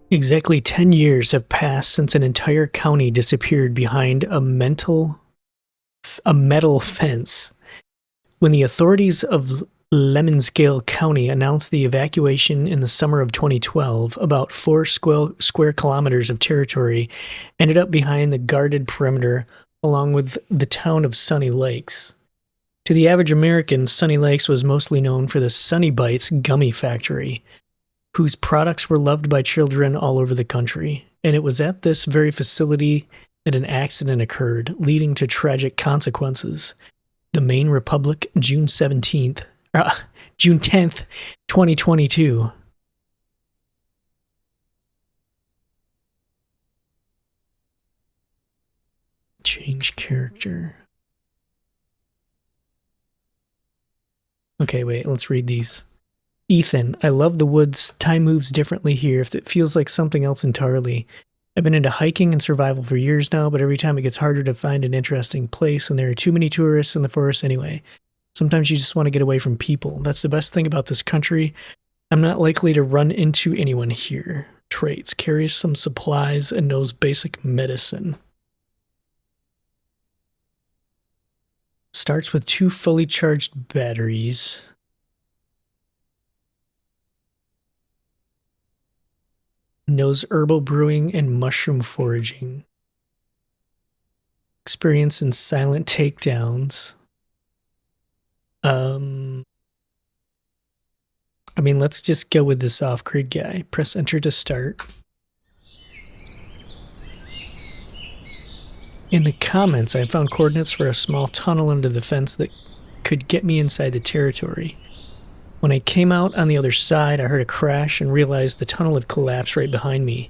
Exactly 10 years have passed since an entire county disappeared behind a metal fence. When the authorities of Lemonscale County announced the evacuation in the summer of 2012, about 4 square kilometers of territory ended up behind the guarded perimeter along with the town of Sunny Lakes. To the average American, Sunny Lakes was mostly known for the Sunny Bites gummy factory, whose products were loved by children all over the country. And it was at this very facility that an accident occurred, leading to tragic consequences. The Maine Republic, June 10th, 2022. Change character. Okay, wait, let's read these. Ethan, I love the woods. Time moves differently here. If it feels like something else entirely. I've been into hiking and survival for years now, but every time it gets harder to find an interesting place and there are too many tourists in the forest anyway. Sometimes you just want to get away from people. That's the best thing about this country. I'm not likely to run into anyone here. Traits. Carries some supplies and knows basic medicine. Starts with 2 fully charged batteries. Knows herbal brewing and mushroom foraging. Experience in silent takedowns. I mean, let's just go with this off-grid guy. Press enter to start. In the comments, I found coordinates for a small tunnel under the fence that could get me inside the territory. When I came out on the other side, I heard a crash and realized the tunnel had collapsed right behind me.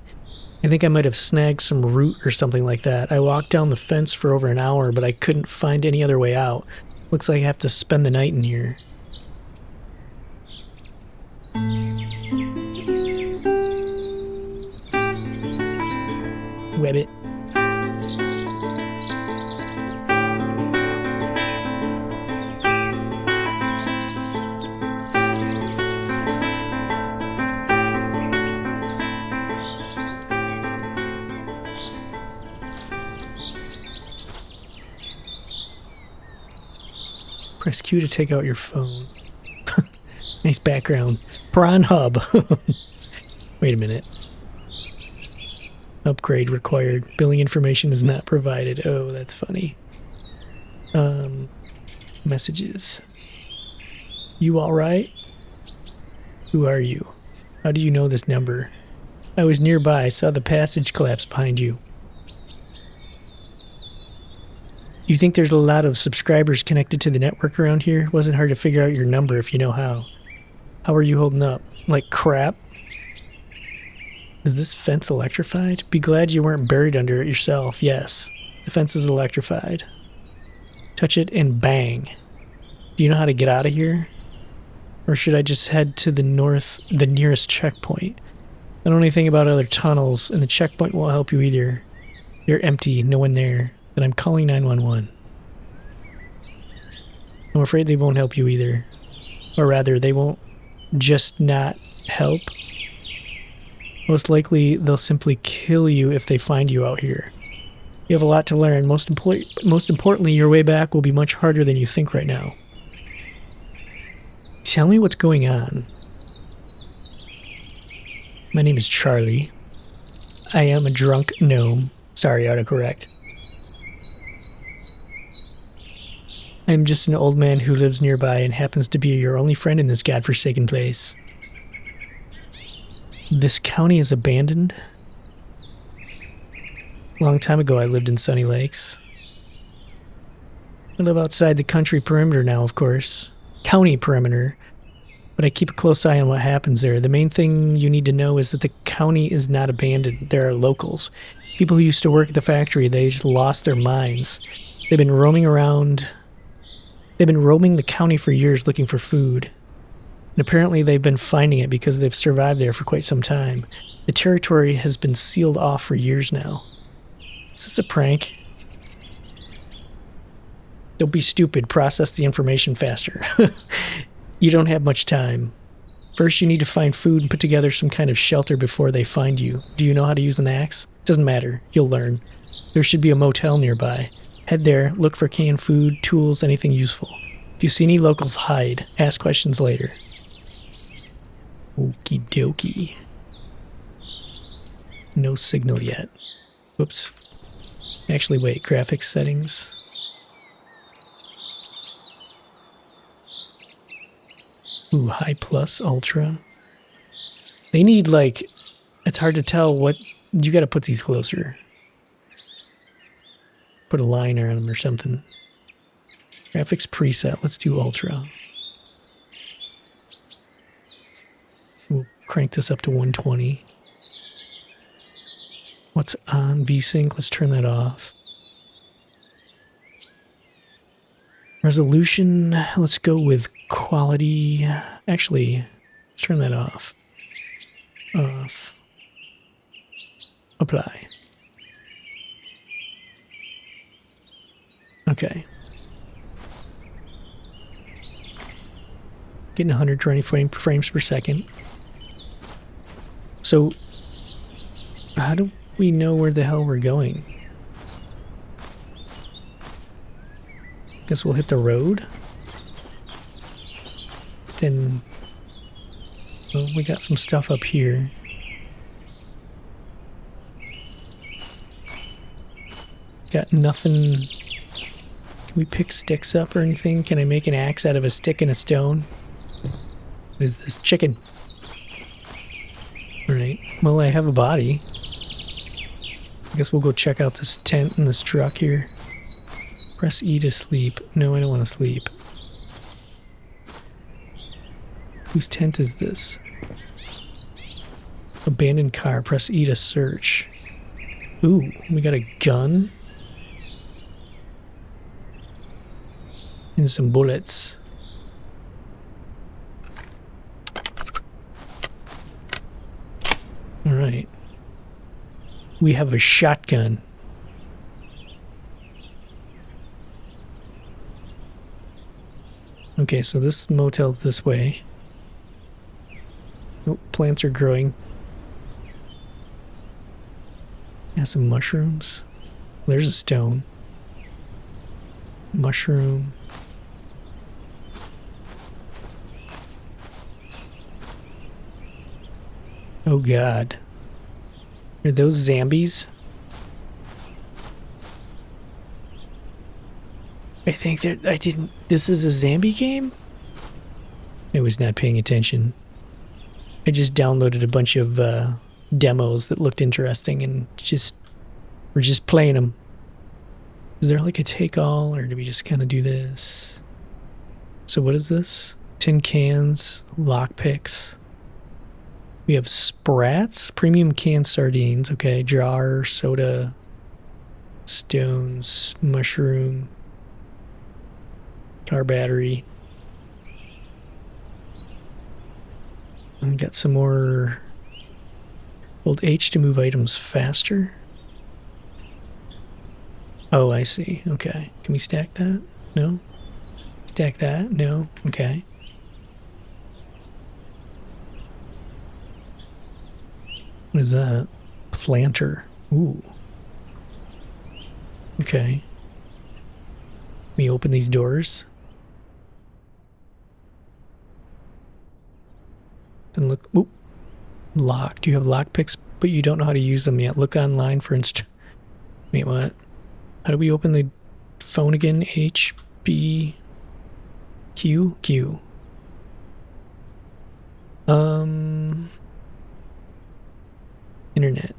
I think I might have snagged some root or something like that. I walked down the fence for over an hour, but I couldn't find any other way out. Looks like I have to spend the night in here. Webbit. Press Q to take out your phone. Nice background. Prawn Hub. Wait a minute. Upgrade required. Billing information is not provided. Oh, that's funny. Messages. You alright? Who are you? How do you know this number? I was nearby. Saw the passage collapse behind you. You think there's a lot of subscribers connected to the network around here? Wasn't hard to figure out your number if you know how. How are you holding up? Like crap? Is this fence electrified? Be glad you weren't buried under it yourself. Yes, the fence is electrified. Touch it and bang. Do you know how to get out of here? Or should I just head to the north, the nearest checkpoint? I don't know anything about other tunnels, and the checkpoint won't help you either. They're empty, no one there. Then I'm calling 911. I'm afraid they won't help you either. Or rather, they won't just not help. Most likely, they'll simply kill you if they find you out here. You have a lot to learn. Most importantly, your way back will be much harder than you think right now. Tell me what's going on. My name is Charlie. I am a drunk gnome. Sorry, autocorrect. I am just an old man who lives nearby and happens to be your only friend in this godforsaken place. This county is abandoned. A long time ago, I lived in Sunny Lakes. I live outside the country perimeter now, of course. County perimeter, but I keep a close eye on what happens there. The main thing you need to know is that the county is not abandoned. There are locals, people who used to work at the factory. They just lost their minds. They've been roaming around. They've been roaming the county for years looking for food. And apparently they've been finding it because they've survived there for quite some time. The territory has been sealed off for years now. Is this a prank? Don't be stupid. Process the information faster. You don't have much time. First, you need to find food and put together some kind of shelter before they find you. Do you know how to use an axe? Doesn't matter. You'll learn. There should be a motel nearby. Head there, look for canned food, tools, anything useful. If you see any locals, hide. Ask questions later. Okie dokie. No signal yet. Whoops. Actually, wait. Graphics settings. Ooh, high plus, ultra. They need, like, it's hard to tell what, you gotta put these closer. Put a liner on them or something. Graphics preset, let's do ultra. We'll crank this up to 120. What's on VSync? Let's turn that off. Resolution, let's go with quality. Actually, let's turn that off. Off. Apply. Okay. Getting 120 frames per second. So, how do we know where the hell we're going? Guess we'll hit the road. Then, well, we got some stuff up here. Got nothing. Can we pick sticks up or anything? Can I make an axe out of a stick and a stone? What is this? Chicken. Alright. Well, I have a body. I guess we'll go check out this tent and this truck here. Press E to sleep. No, I don't want to sleep. Whose tent is this? Abandoned car. Press E to search. Ooh, we got a gun. And some bullets. Alright. We have a shotgun. Okay, so this motel's this way. Oh, plants are growing. Yeah, some mushrooms. There's a stone. Mushroom. Oh god. Are those zombies? I think that I didn't. This is a zombie game? I was not paying attention. I just downloaded a bunch of demos that looked interesting and we're just playing them. Is there like a take all, or do we just kind of do this? So what is this? Tin cans, lockpicks. We have Sprats, premium canned sardines. Okay, jar, soda, stones, mushroom, car battery. And got some more. Hold H to move items faster. Oh, I see. Okay. Can we stack that? No? Stack that? No? Okay. What is that? Planter. Ooh. Okay. Can we open these doors? And look. Oop. Locked. You have lockpicks, but you don't know how to use them yet. Look online for Wait, what? How do we open the phone again? H, B, Q, Q. Internet.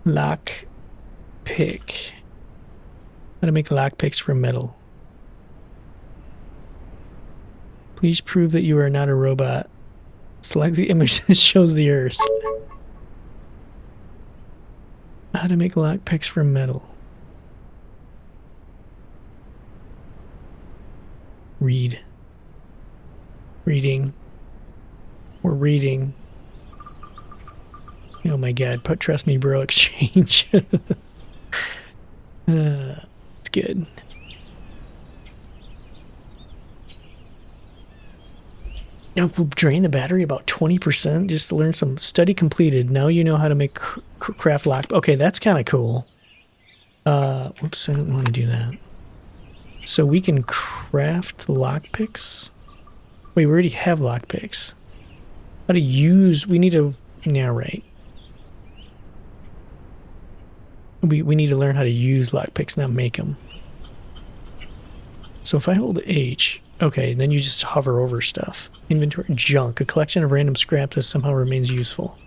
Lock pick. How to make lockpicks from metal. Please prove that you are not a robot. Select the image that shows the Earth. How to make lockpicks from metal. Read. Reading. We're reading. Oh my god, trust me bro exchange. It's good. Now we'll drain the battery about 20% just to learn some. Study completed. Now you know how to make craft lock. Okay, that's kind of cool. Whoops, I didn't want to do that. So we can craft lockpicks. Wait, we already have lockpicks. How to use? We need to. Yeah, right. We need to learn how to use lockpicks, not make them. So if I hold H, okay, then you just hover over stuff. Inventory, junk, a collection of random scrap that somehow remains useful.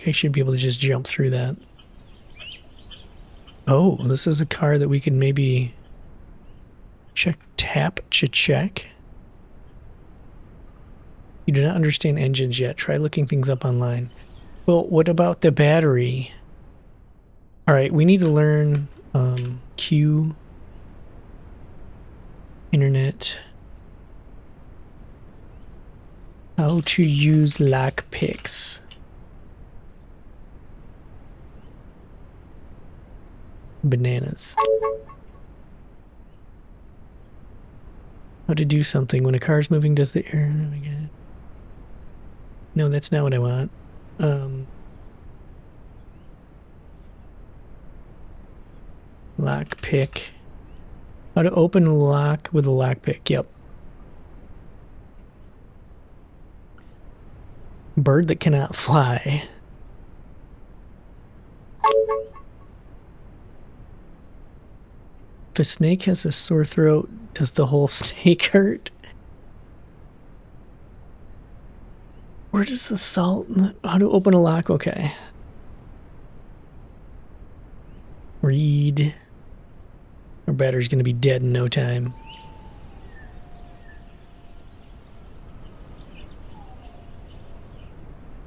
Okay, should be able to just jump through that. Oh, this is a car that we can maybe tap to check. You do not understand engines yet. Try looking things up online. Well, what about the battery? All right, we need to learn Q, internet, how to use lockpicks. Bananas. How to do something when a car's moving, does the air. Oh my god. No, that's not what I want. Lockpick. How to open a lock with a lockpick. Yep. Bird that cannot fly. If a snake has a sore throat, does the whole snake hurt? Where does the salt... How to open a lock? Okay. Read. Our battery's gonna be dead in no time.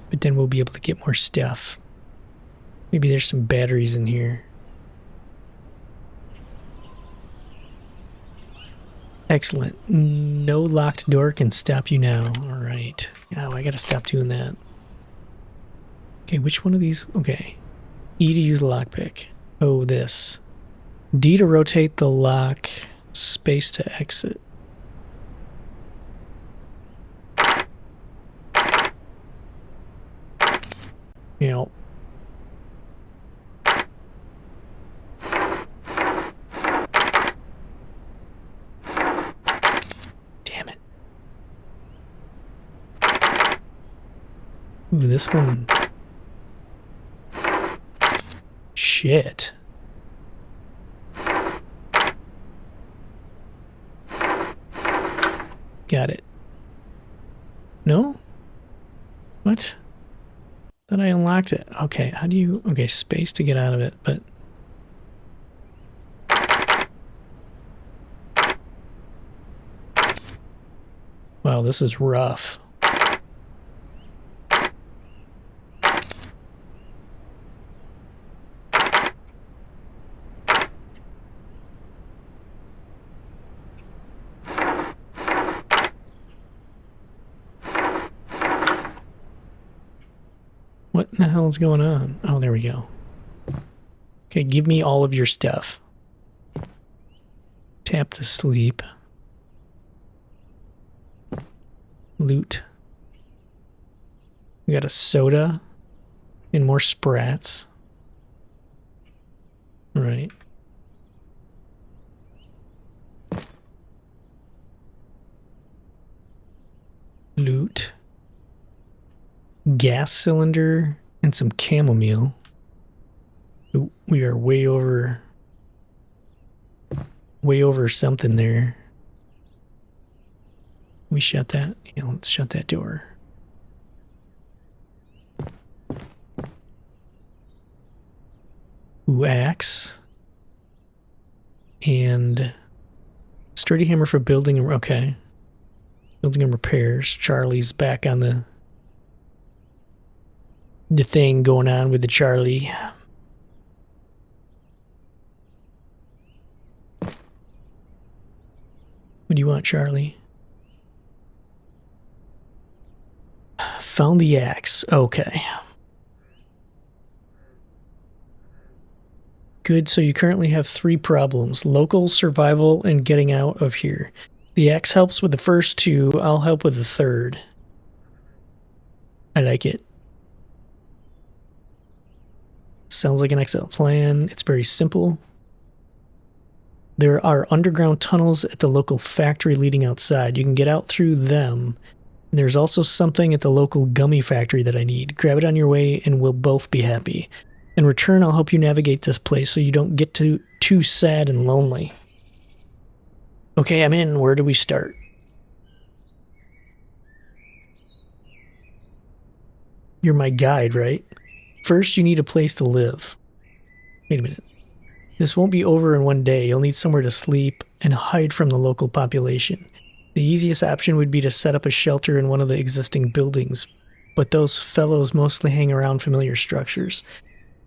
But then we'll be able to get more stuff. Maybe there's some batteries in here. Excellent. No locked door can stop you now. All right. Oh, I gotta stop doing that. Okay, which one of these? Okay. E to use the lockpick. Oh, this. D to rotate the lock. Space to exit. Yep. Damn it. Ooh, this one. Shit. Got it. What? Thought I unlocked it. Okay, how do you... Okay, space to get out of it, but... Wow, this is rough. What in the hell is going on? Oh, there we go. Okay, give me all of your stuff. Tap to sleep. Loot. We got a soda and more sprats. All right. Loot. Gas cylinder and some chamomile. Ooh, we are way over something there. We shut that? Yeah, let's shut that door. Ooh, axe. And sturdy hammer for building. Okay. Building and repairs. Charlie's back on the thing going on with the Charlie. What do you want, Charlie? Found the axe. Okay. Good, so you currently have 3 problems. Local, survival, and getting out of here. The axe helps with the first 2. I'll help with the third. I like it. Sounds like an excellent plan. It's very simple. There are underground tunnels at the local factory leading outside. You can get out through them. There's also something at the local gummy factory that I need. Grab it on your way and we'll both be happy. In return, I'll help you navigate this place so you don't get too sad and lonely. Okay, I'm in. Where do we start? You're my guide, right? First, you need a place to live. Wait a minute. This won't be over in one day. You'll need somewhere to sleep and hide from the local population. The easiest option would be to set up a shelter in one of the existing buildings, but those fellows mostly hang around familiar structures.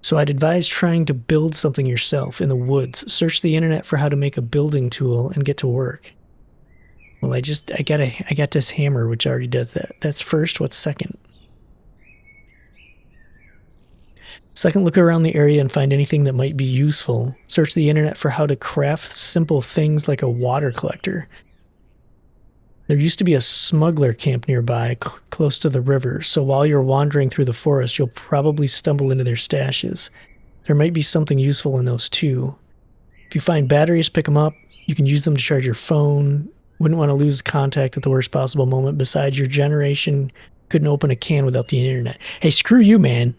So I'd advise trying to build something yourself in the woods. Search the internet for how to make a building tool and get to work. Well, I got this hammer which already does that. That's first. What's second? Second, look around the area and find anything that might be useful. Search the internet for how to craft simple things like a water collector. There used to be a smuggler camp nearby, close to the river, so while you're wandering through the forest, you'll probably stumble into their stashes. There might be something useful in those too. If you find batteries, pick them up. You can use them to charge your phone. Wouldn't want to lose contact at the worst possible moment. Besides, your generation couldn't open a can without the internet. Hey, screw you, man.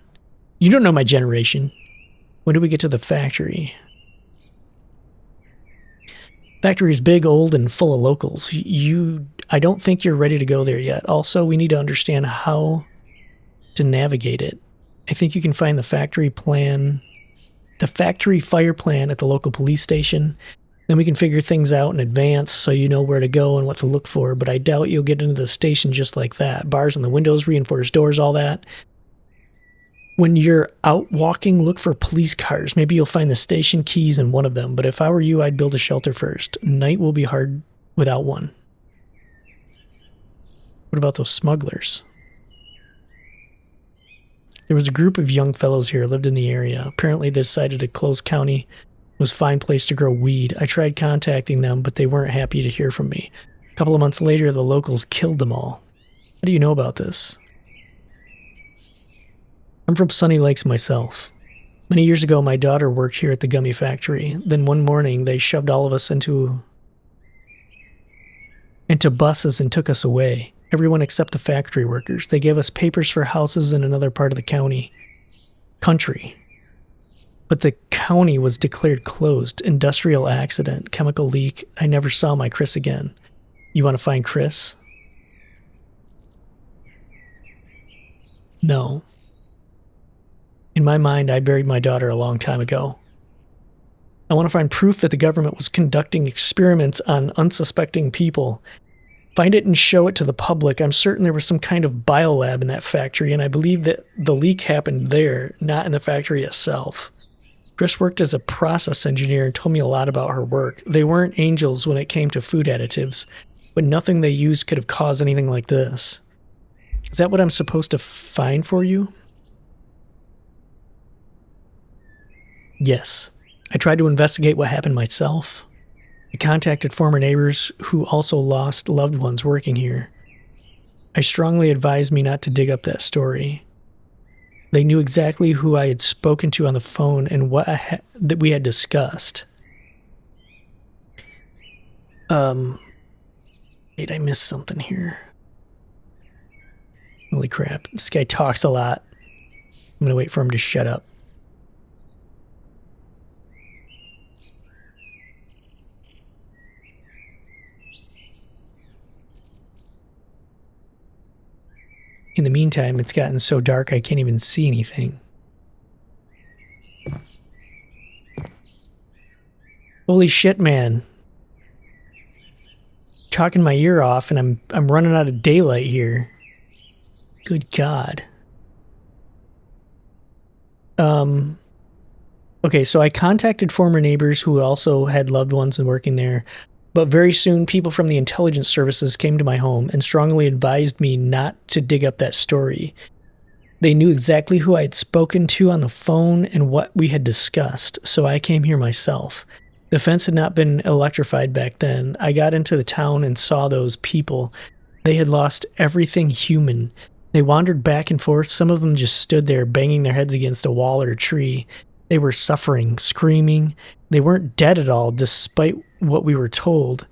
You don't know my generation. When do we get to the factory? Factory is big, old, and full of locals. I don't think you're ready to go there yet. Also, we need to understand how to navigate it. I think you can find the factory fire plan at the local police station. Then we can figure things out in advance so you know where to go and what to look for, but I doubt you'll get into the station just like that. Bars on the windows, reinforced doors, all that. When you're out walking, look for police cars. Maybe you'll find the station keys in one of them, but if I were you, I'd build a shelter first. Night will be hard without one. What about those smugglers? There was a group of young fellows here, lived in the area. Apparently they decided to close county was a fine place to grow weed. I tried contacting them, but they weren't happy to hear from me. A couple of months later, the locals killed them all. How do you know about this? I'm from Sunny Lakes myself. Many years ago, my daughter worked here at the gummy factory. Then one morning, they shoved all of us into buses and took us away. Everyone except the factory workers. They gave us papers for houses in another part of the country. But the county was declared closed. Industrial accident, chemical leak. I never saw my Chris again. You want to find Chris? No. In my mind, I buried my daughter a long time ago. I want to find proof that the government was conducting experiments on unsuspecting people. Find it and show it to the public. I'm certain there was some kind of biolab in that factory, and I believe that the leak happened there, not in the factory itself. Chris worked as a process engineer and told me a lot about her work. They weren't angels when it came to food additives, but nothing they used could have caused anything like this. Is that what I'm supposed to find for you? Yes. I tried to investigate what happened myself. I contacted former neighbors who also lost loved ones working here. I strongly advised me not to dig up that story. They knew exactly who I had spoken to on the phone and what that we had discussed. Wait, I missed something here. Holy crap, this guy talks a lot. I'm gonna wait for him to shut up. In the meantime, it's gotten so dark I can't even see anything. Holy shit, man. Talking my ear off and I'm running out of daylight here. Good God. Okay, so I contacted former neighbors who also had loved ones and working there, but very soon people from the intelligence services came to my home and strongly advised me not to dig up that story. They knew exactly who I had spoken to on the phone and what we had discussed, so I came here myself. The fence had not been electrified back then. I got into the town and saw those people. They had lost everything human. They wandered back and forth. Some of them just stood there banging their heads against a wall or a tree. They were suffering, screaming. They weren't dead at all, despite what we were told.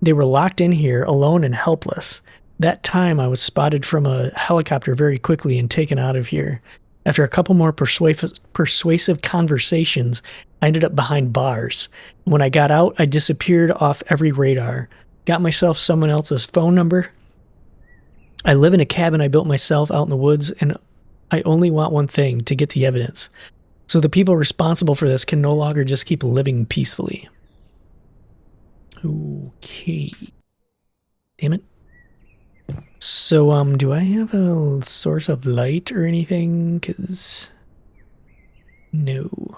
They were locked in here, alone and helpless. That time, I was spotted from a helicopter very quickly and taken out of here. After a couple more persuasive conversations, I ended up behind bars. When I got out, I disappeared off every radar. Got myself someone else's phone number. I live in a cabin I built myself out in the woods, and I only want one thing, to get the evidence. So the people responsible for this can no longer just keep living peacefully. Okay. Damn it. So, do I have a source of light or anything? 'Cause no.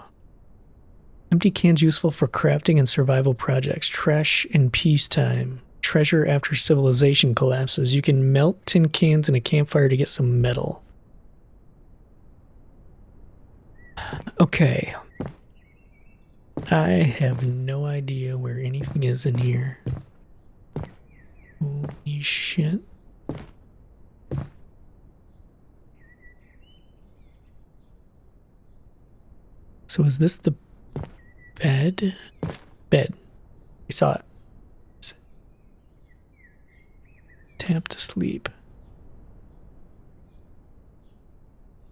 Empty cans useful for crafting and survival projects. Trash in peacetime. Treasure after civilization collapses. You can melt tin cans in a campfire to get some metal. Okay. I have no idea where anything is in here. Holy shit. So is this the bed? Bed. I saw it. Tap to sleep.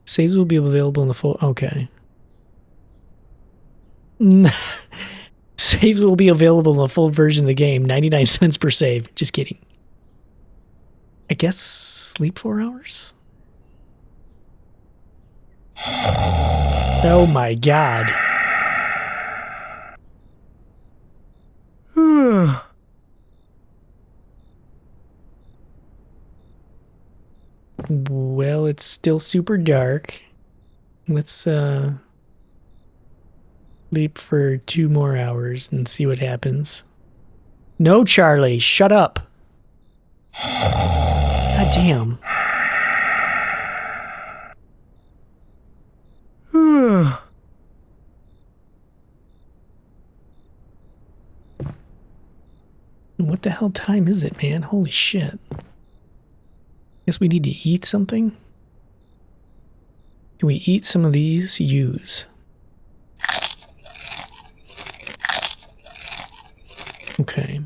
Saves will be available in the full... Okay. Saves will be available in the full version of the game. 99 cents per save. Just kidding. I guess sleep 4 hours? Oh my God. Well, it's still super dark. Let's sleep for 2 more hours and see what happens. No, Charlie, shut up. God damn. What the hell time is it, man? Holy shit. Guess we need to eat something? Can we eat some of these? Use. Okay.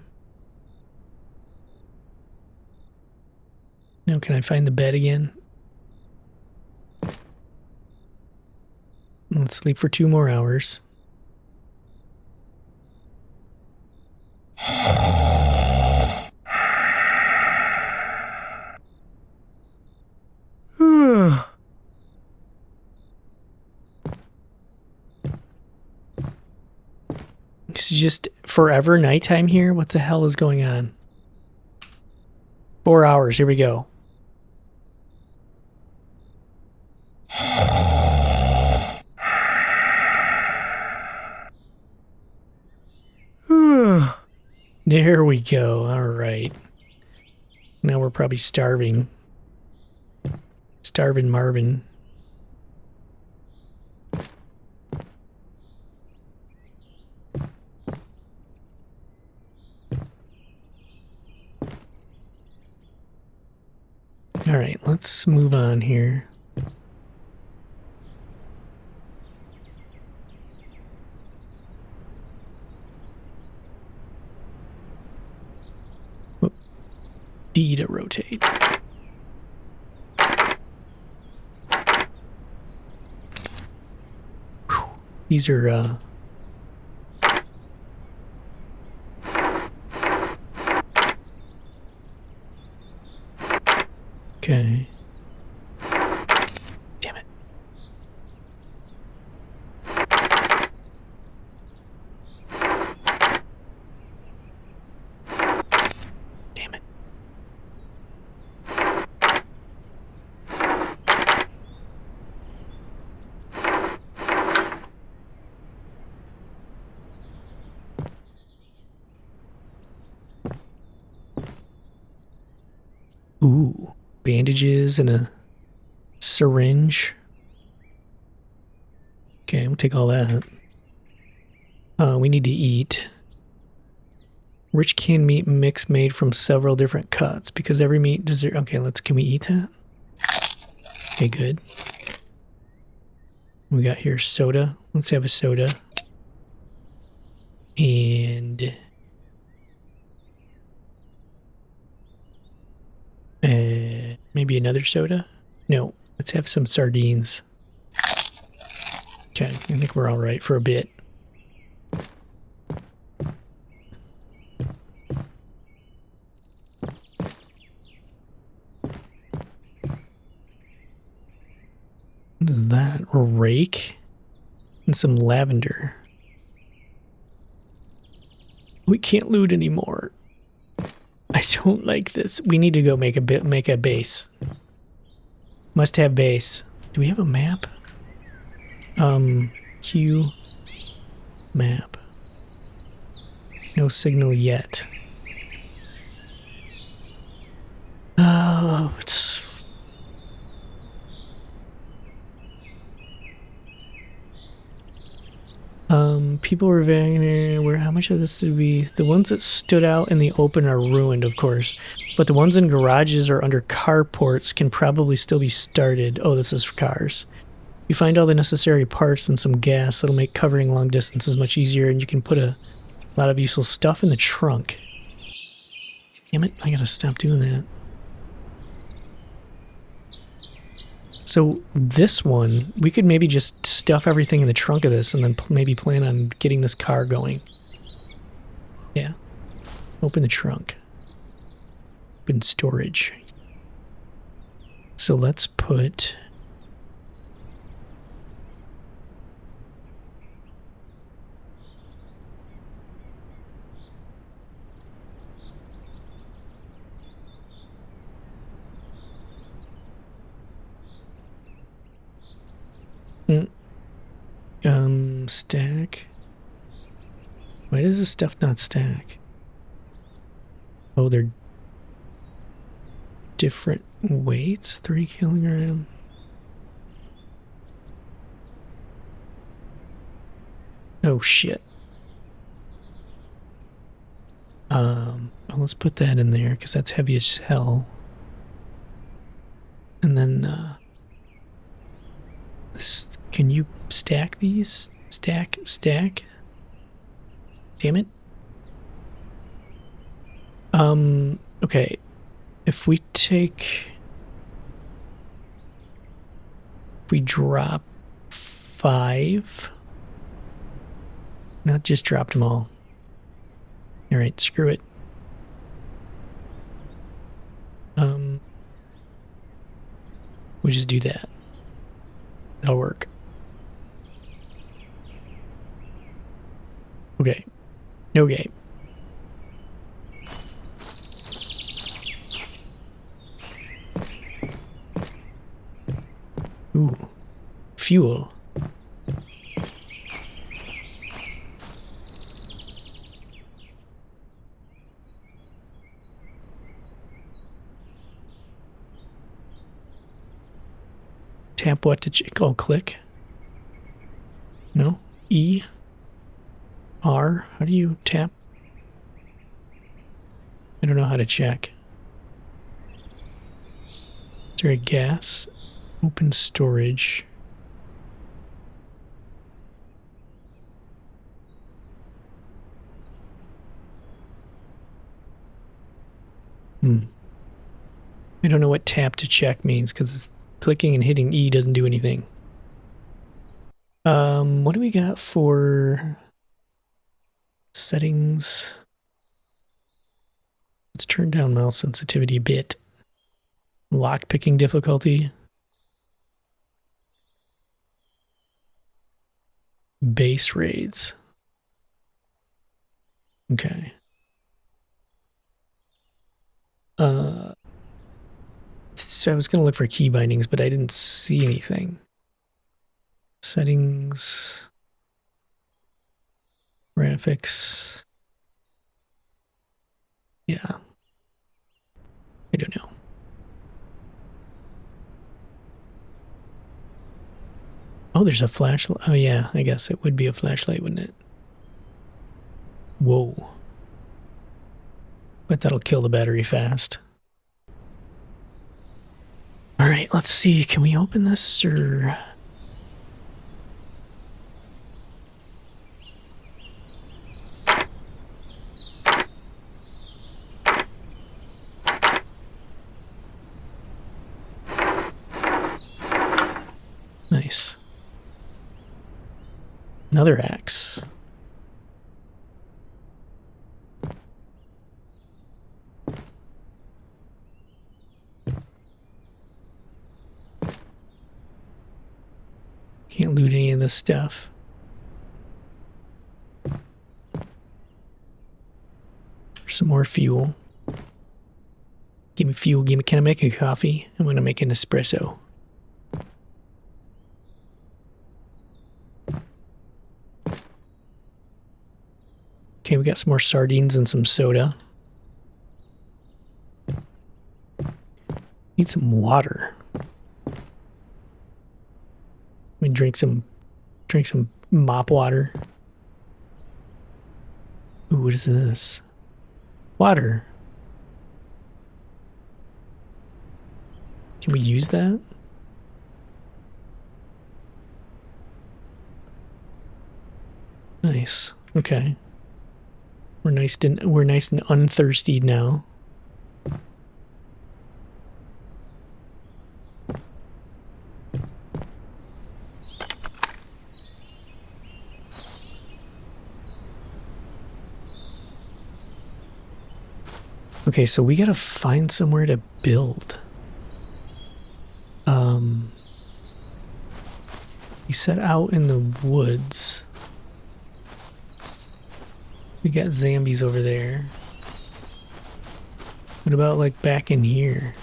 Now can I find the bed again? Let's sleep for 2 more hours. It's just forever nighttime here. What the hell is going on? 4 hours. Here we go. There we go. All right. Now we're probably starving. Starving Marvin. All right, let's move on here. D to rotate. Whew. These are okay. Damn it. Damn it. Ooh, bandages and a syringe. Okay, we'll take all that. We need to eat. Rich canned meat mix made from several different cuts because every meat deserves. Okay, can we eat that? Okay, good. We got here soda. Let's have a soda. And maybe another soda? No, let's have some sardines. Okay, I think we're all right for a bit. What is that? A rake? And some lavender. We can't loot anymore. I don't like this. We need to go make a base. Must have base. Do we have a map? Q map. No signal yet. Oh, it's people were where how much of this would be? The ones that stood out in the open are ruined, of course, but the ones in garages or under carports can probably still be started. Oh, this is for cars. You find all the necessary parts and some gas. It'll make covering long distances much easier, and you can put a lot of useful stuff in the trunk. Damn it, I gotta stop doing that. So this one, we could maybe just stuff everything in the trunk of this and then maybe plan on getting this car going. Yeah. Open the trunk. Open storage. So let's put... stack. Why does this stuff not stack? Oh, they're different weights. 3 kilogram. Oh shit. Let's put that in there because that's heavy as hell. And then can you stack these? Stack. Damn it. Okay. If we drop 5, not just dropped them all. All right, screw it. We'll just do that. That'll work. Okay, No game. Ooh. Fuel. Tap what to check? Oh, click. No? E? R? How do you tap? I don't know how to check. Is there a gas? Open storage. I don't know what tap to check means because clicking and hitting E doesn't do anything. What do we got for settings? Let's turn down mouse sensitivity a bit. Lock picking difficulty. Base raids. Okay. So I was going to look for key bindings, but I didn't see anything. Settings. Graphics. Yeah. I don't know. Oh, there's a flashlight. Oh, yeah. I guess it would be a flashlight, wouldn't it? Whoa. But that'll kill the battery fast. All right, let's see. Can we open this or... Nice. Another axe. Can't loot any of this stuff. Some more fuel. Give me fuel. Can I make a coffee? I'm going to make an espresso. Okay, we got some more sardines and some soda. Need some water. Let me drink some mop water. Ooh, what is this? Water. Can we use that? Nice. Okay. We're nice and unthirsty now. Okay, so we gotta find somewhere to build. We set out in the woods. We got zombies over there. What about like back in here?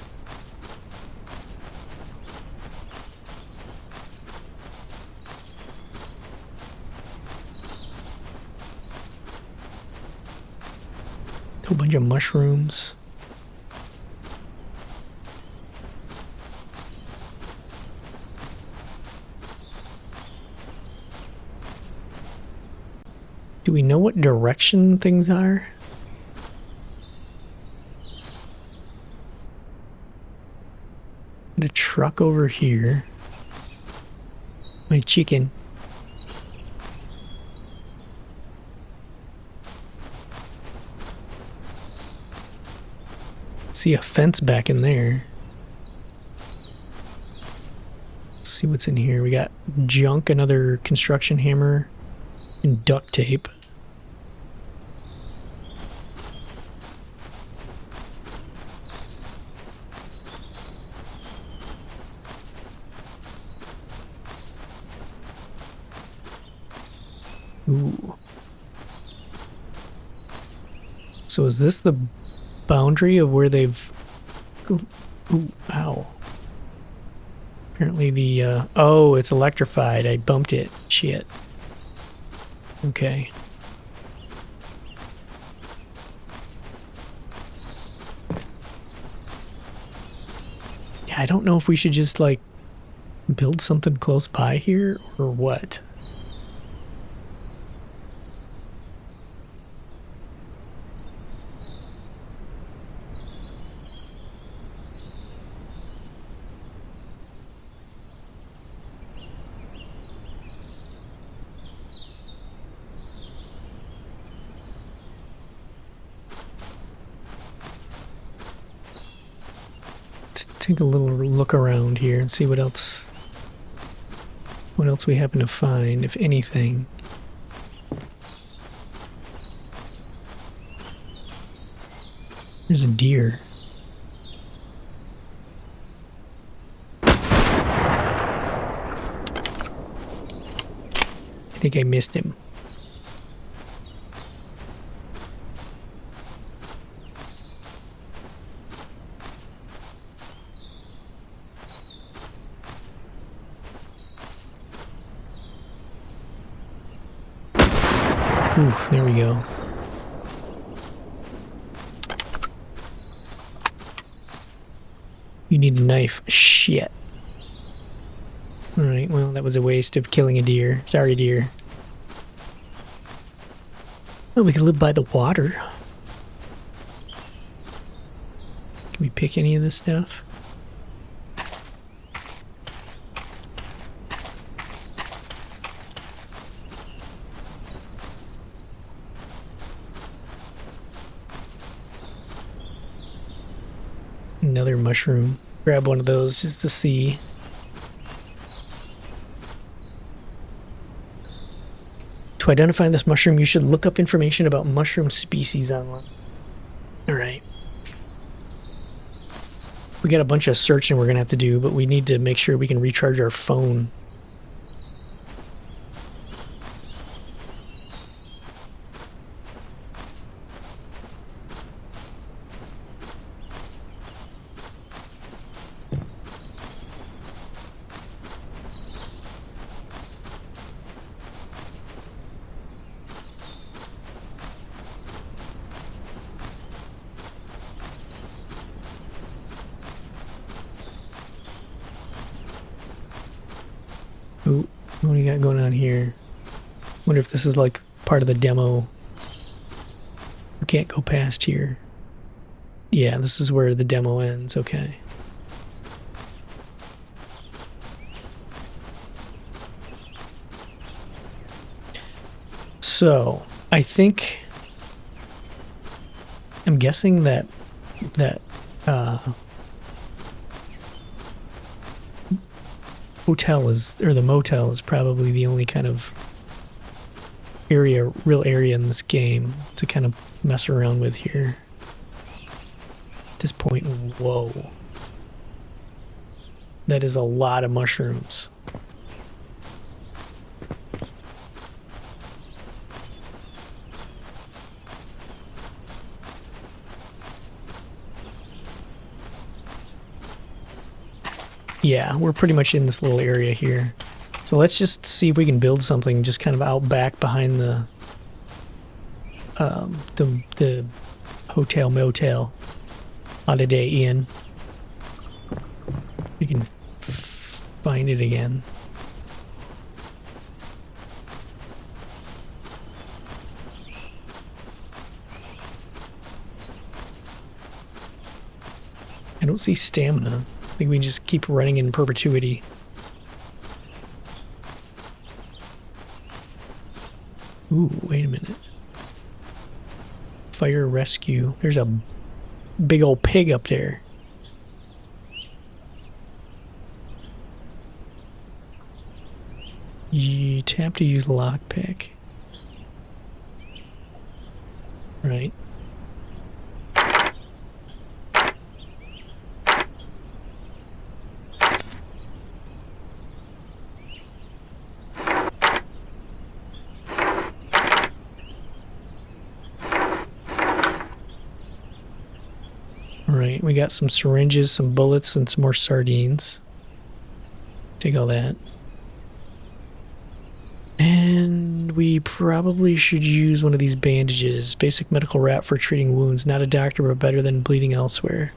A whole bunch of mushrooms. Do we know what direction things are? Got a truck over here. My chicken. See a fence back in there. Let's see what's in here. We got junk, another construction hammer, and duct tape. Ooh. So is this the boundary of where they've... Ooh, ow. Apparently the, oh, it's electrified. I bumped it. Shit. Okay. Yeah, I don't know if we should just, like, build something close by here or what. Take a little look around here and see what else we happen to find, if anything. There's a deer. I think I missed him. Oof, there we go. You need a knife. Shit. Alright, well, that was a waste of killing a deer. Sorry, deer. Oh, we can live by the water. Can we pick any of this stuff? Another mushroom. Grab one of those just to see. To identify this mushroom, you should look up information about mushroom species online. Alright. We got a bunch of searching we're going to have to do, but we need to make sure we can recharge our phone. Ooh, what do you got going on here? Wonder if this is like part of the demo. We can't go past here. Yeah, this is where the demo ends. Okay. So, I think... I'm guessing that hotel is, or the motel is probably the only kind of real area in this game to kind of mess around with here. At this point, whoa. That is a lot of mushrooms. Yeah, we're pretty much in this little area here. So let's just see if we can build something just kind of out back behind the hotel motel. Holiday Inn. We can find it again. I don't see stamina. I think we can just keep running in perpetuity. Ooh, wait a minute. Fire rescue. There's a big old pig up there. You tap to use lockpick. Right. Alright, we got some syringes, some bullets, and some more sardines. Take all that. And we probably should use one of these bandages. Basic medical wrap for treating wounds. Not a doctor, but better than bleeding elsewhere.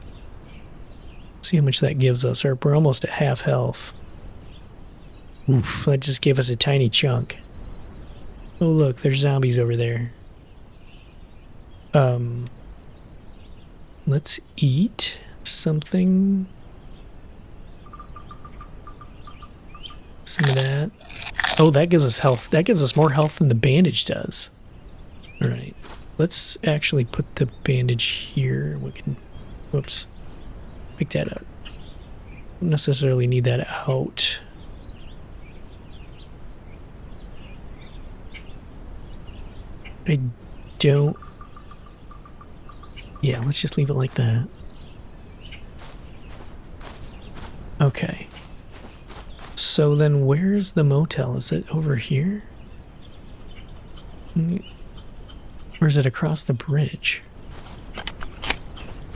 See how much that gives us. We're almost at half health. Oof, that just gave us a tiny chunk. Oh look, there's zombies over there. Let's eat something. Some of that. Oh, that gives us health. That gives us more health than the bandage does. Alright. Let's actually put the bandage here. We can, whoops. Pick that up. Don't necessarily need that out. I don't. Yeah, let's just leave it like that. Okay. So then where's the motel? Is it over here? Or is it across the bridge?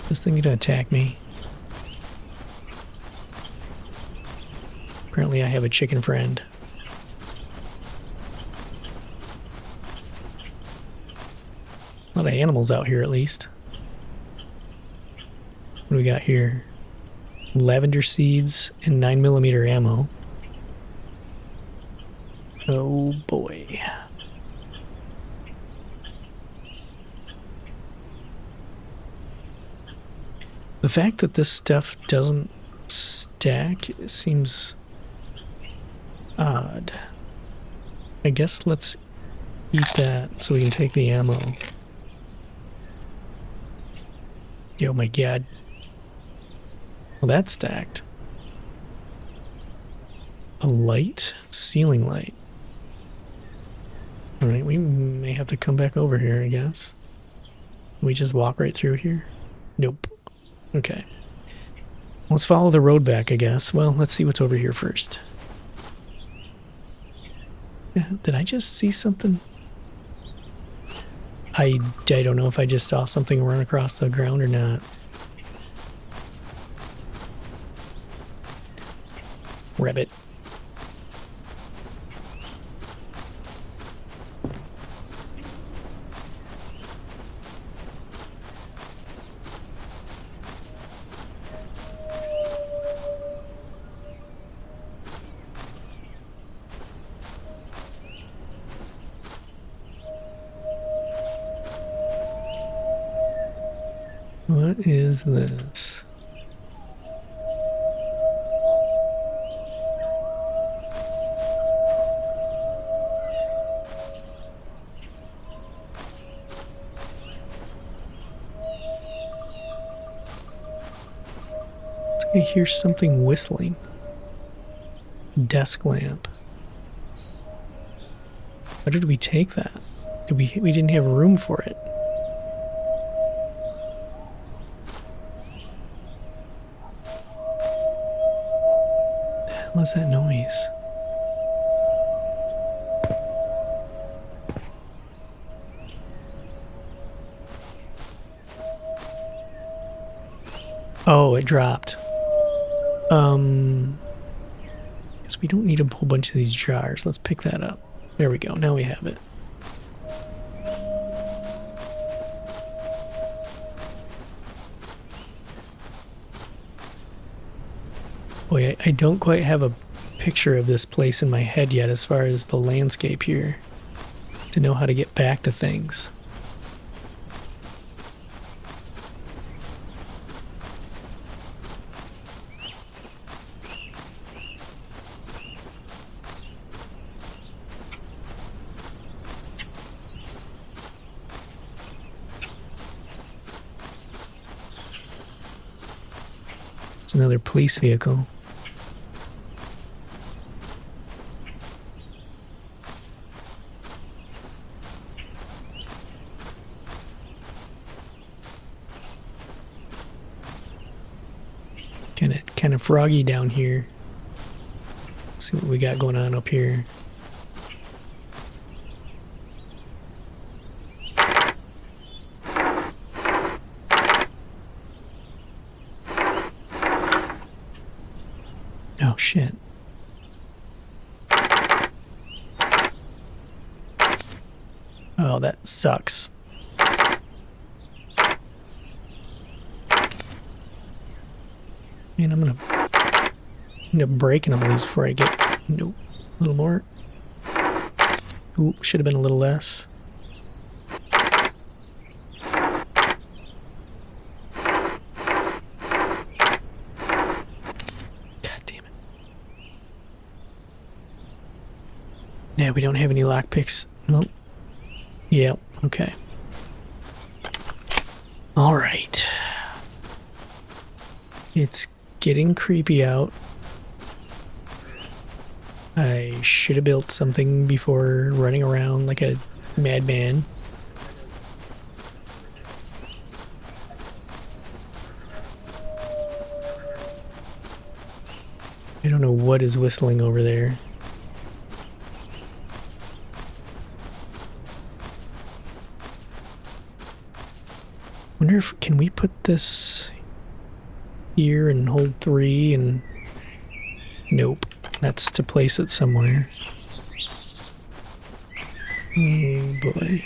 This thing gonna attack me. Apparently I have a chicken friend. A lot of animals out here at least. What do we got here? Lavender seeds and 9mm ammo. Oh boy. The fact that this stuff doesn't stack seems odd. I guess let's eat that so we can take the ammo. Oh my god. Well, that's stacked. A light? Ceiling light. Alright, we may have to come back over here, I guess. We just walk right through here? Nope. Okay. Let's follow the road back, I guess. Well, let's see what's over here first. Yeah, did I just see something? I don't know if I just saw something run across the ground or not. Rabbit. What is this? I hear something whistling. Desk lamp. Why did we take that? We didn't have room for it. What's that noise? Oh, it dropped. Guess we don't need a whole bunch of these jars. Let's pick that up. There we go. Now we have it. Boy, I don't quite have a picture of this place in my head yet as far as the landscape here to know how to get back to things. It's another police vehicle. Kind of froggy down here. Let's see what we got going on up here. shit. Oh, that sucks. Man, I'm gonna end up breaking all these before I get... Nope. A little more. Ooh, should have been a little less. Yeah, we don't have any lockpicks. Nope. Yep, okay. Alright. It's getting creepy out. I should have built something before running around like a madman. I don't know what is whistling over there. Wonder if can we put this here and hold 3 and nope, that's to place it somewhere. Oh boy.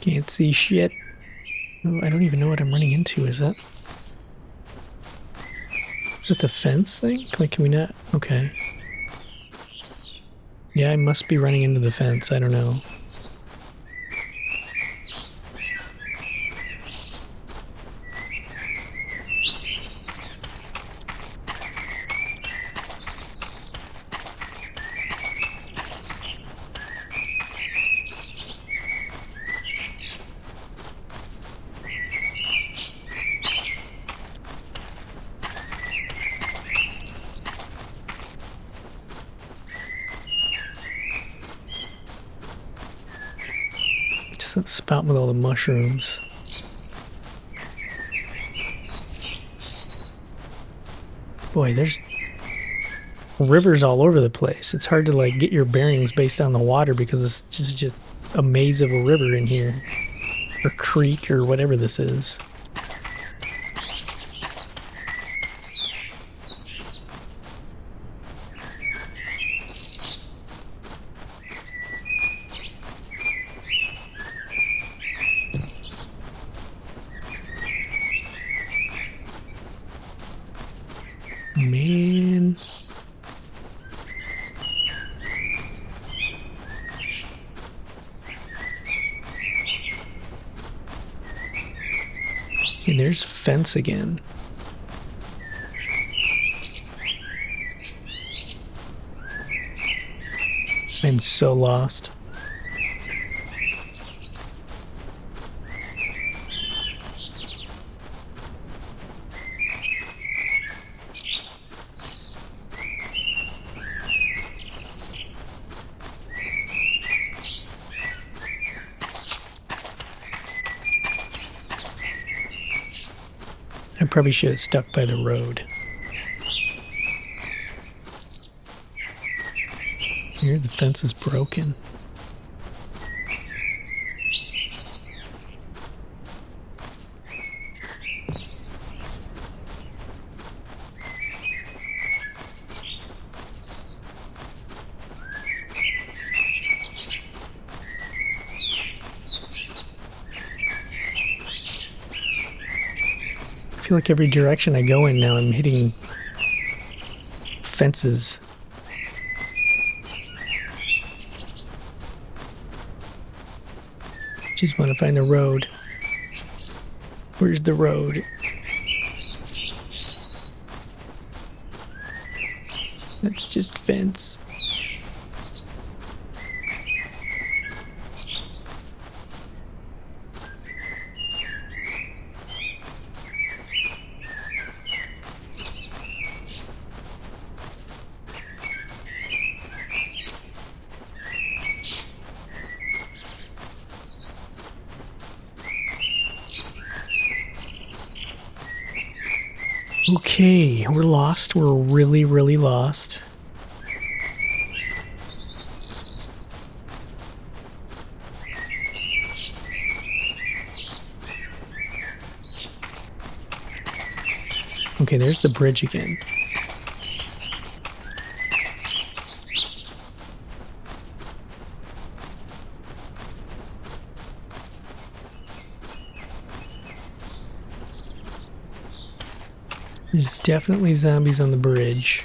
Can't see shit. Oh, I don't even know what I'm running into. Is that the fence thing? Like, can we not? Okay. Yeah, I must be running into the fence. I don't know. That spout with all the mushrooms. Boy, there's rivers all over the place. It's hard to like get your bearings based on the water because it's just a maze of a river in here. Or creek or whatever this is. Man. And there's fence again. I'm so lost. I probably should have stuck by the road. Here, the fence is broken. I feel like every direction I go in now, I'm hitting fences. Just want to find the road. Where's the road? That's just fence. Okay, we're lost. We're really, really lost. Okay, there's the bridge again. There's definitely zombies on the bridge.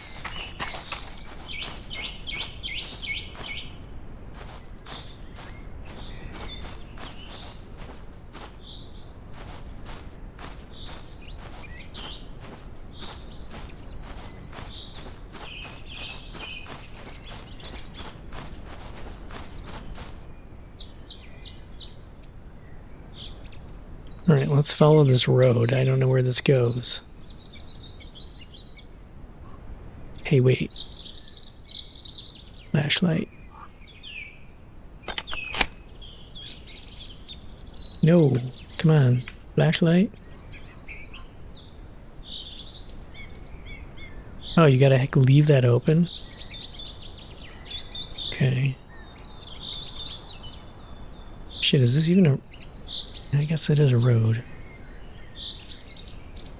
Alright, let's follow this road. I don't know where this goes. Hey, wait. Flashlight. No, come on. Flashlight. Oh, you gotta leave that open? Okay. Shit, is this even a... I guess it is a road. You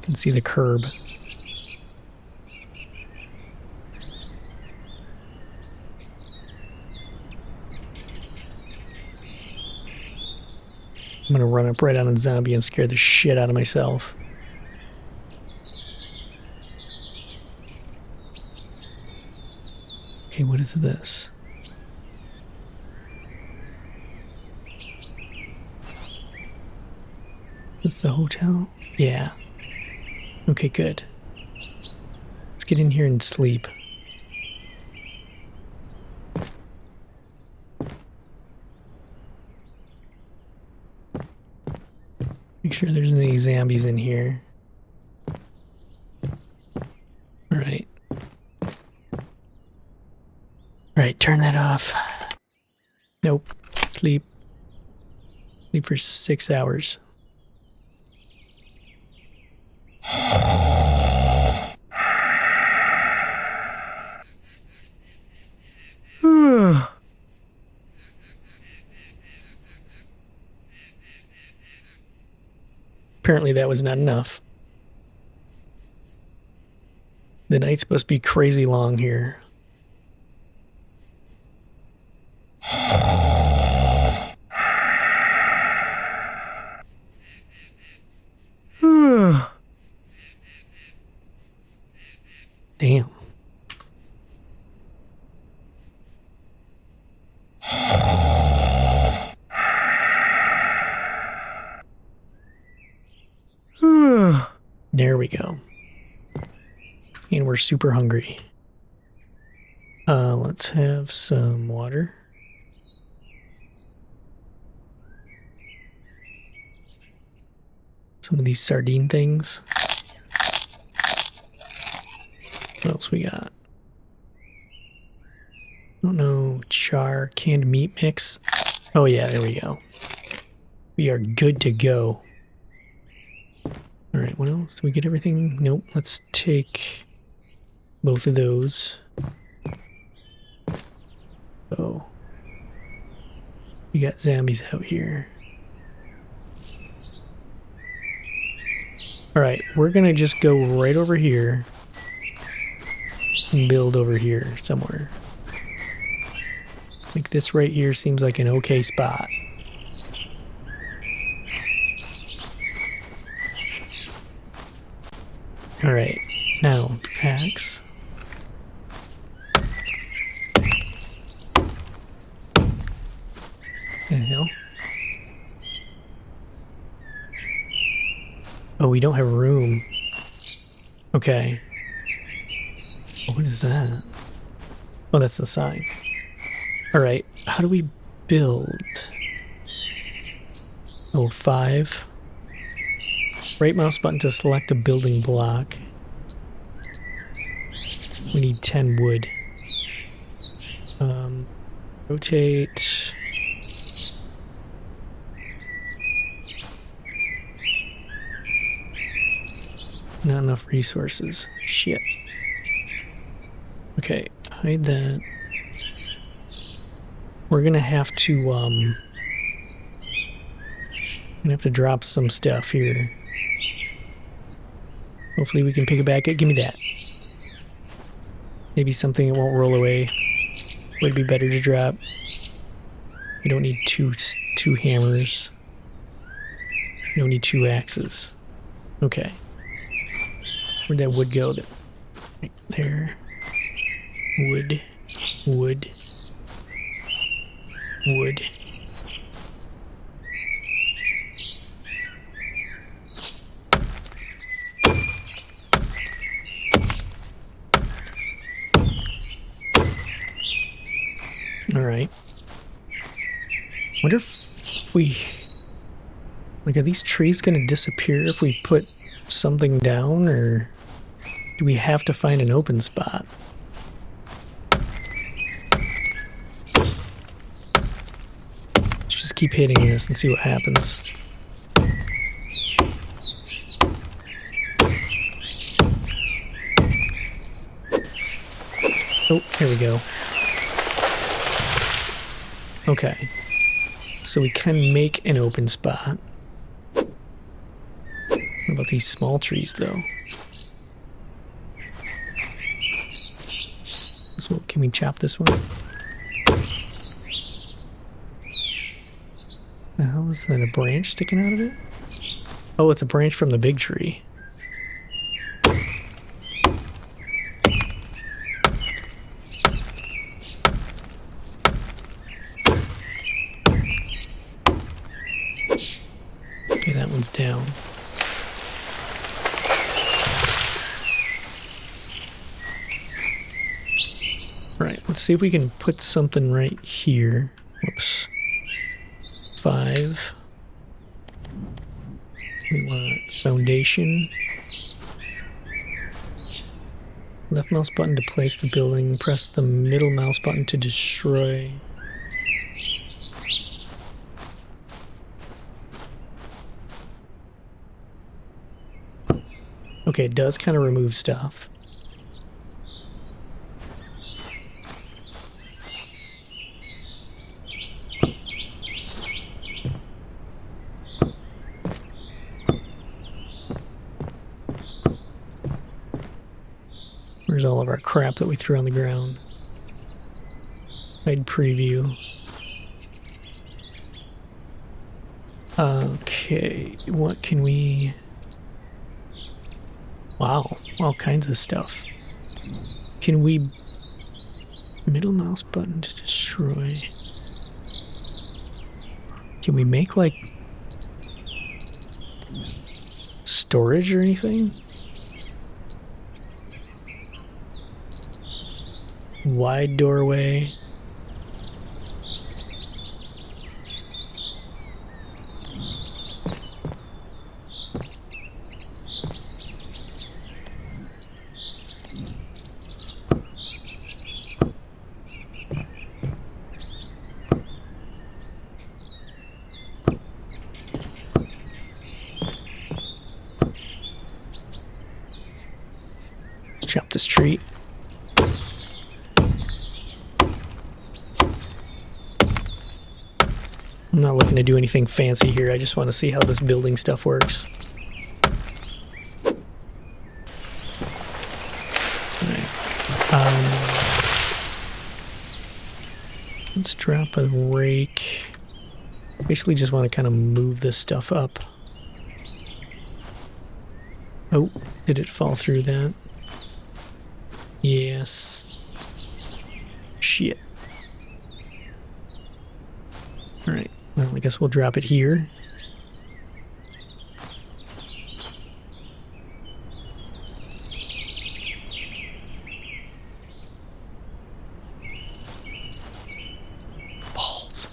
can see the curb. I'm gonna run up right on a zombie and scare the shit out of myself. Okay, what is this? That's the hotel? Yeah. Okay, good. Let's get in here and sleep. Make sure there's any zombies in here. Alright. Alright, turn that off. Nope. Sleep. Sleep for 6 hours. Apparently that was not enough. The night's supposed to be crazy long here. Damn. There we go. And we're super hungry. Let's have some water. Some of these sardine things. What else we got? I don't know. Char, canned meat mix. Oh yeah, there we go. We are good to go. Alright, what else? Did we get everything? Nope. Let's take both of those. Oh. We got zombies out here. Alright, we're gonna just go right over here and build over here somewhere. Like this right here seems like an okay spot. Alright, now axe. The hell? Oh, we don't have room. Okay. What is that? Oh, that's the sign. Alright, how do we build? Oh, 5. Right mouse button to select a building block. We need 10 wood. Rotate. Not enough resources. Shit. Okay, hide that. We're gonna have to drop some stuff here. Hopefully we can pick it back up. Give me that. Maybe something that won't roll away. Would be better to drop. We don't need two hammers. We don't need 2 axes. Okay. Where'd that wood go? Right there. Wood. Wood. Wood. Alright. Wonder if we... Like, are these trees gonna disappear if we put something down, or do we have to find an open spot? Let's just keep hitting this and see what happens. Oh, here we go. Okay. So we can make an open spot. What about these small trees, though? Can we chop this one? The hell is that? A branch sticking out of it? Oh, it's a branch from the big tree. Okay, that one's down. Right, let's see if we can put something right here. Whoops. 5. We want foundation. Left mouse button to place the building. Press the middle mouse button to destroy. Okay, it does kind of remove stuff. Where's all of our crap that we threw on the ground? Hide preview. Okay, what can we... Wow, all kinds of stuff. Can we... Middle mouse button to destroy. Can we make, like... storage or anything? Wide doorway. Let's chop this tree. I'm not looking to do anything fancy here. I just want to see how this building stuff works. Alright. Let's drop a rake. Basically just want to kind of move this stuff up. Oh, did it fall through that? Yes. Shit. Alright. Well, I guess we'll drop it here. Balls.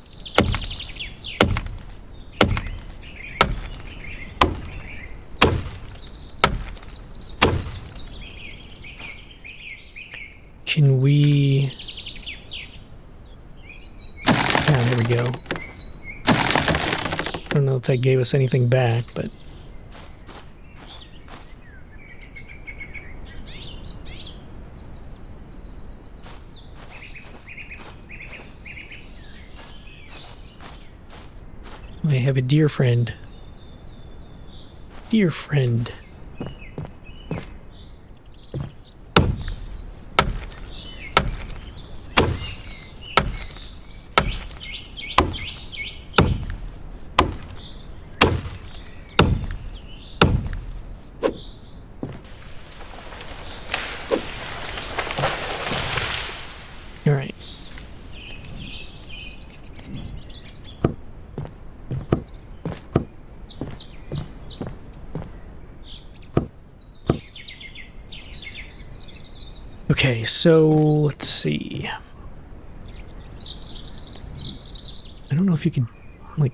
Can we... Ah, there we go. I don't know if that gave us anything back, but... I have a dear friend. Dear friend. All right. Okay, so let's see. I don't know if you could, like,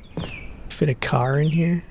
fit a car in here.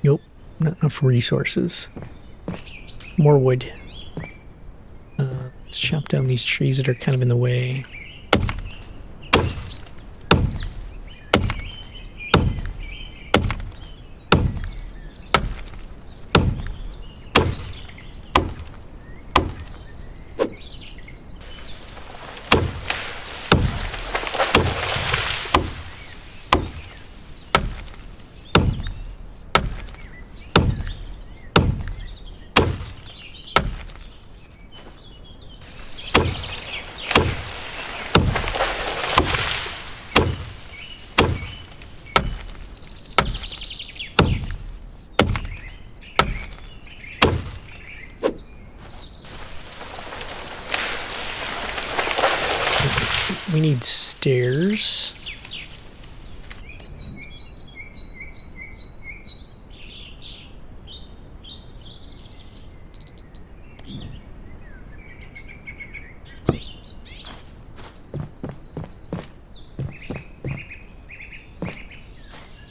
Nope, not enough resources. More wood. Let's chop down these trees that are kind of in the way. We need stairs.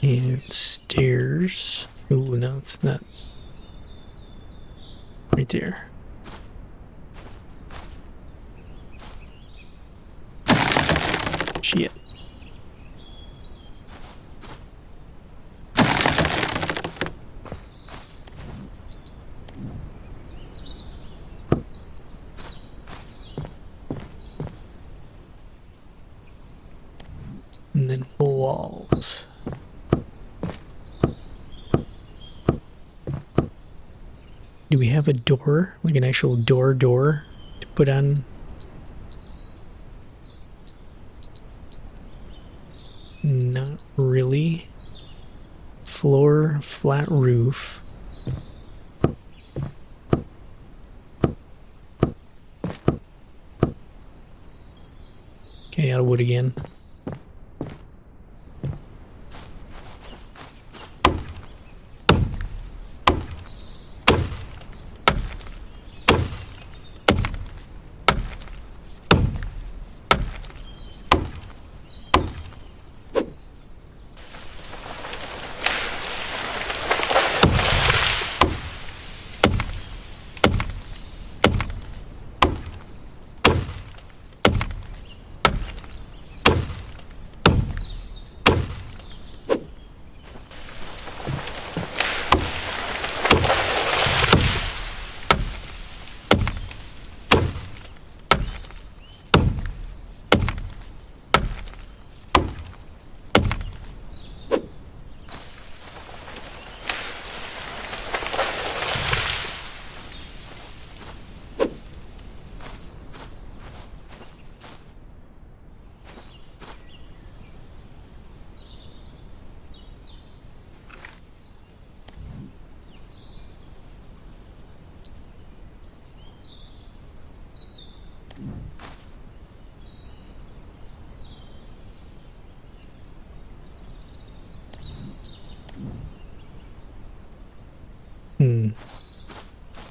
And stairs. Oh, no, it's not. Right there. Shit. And then walls. Do we have a door? Like an actual door to put on? Not really. Floor, flat roof. Okay, out of wood again.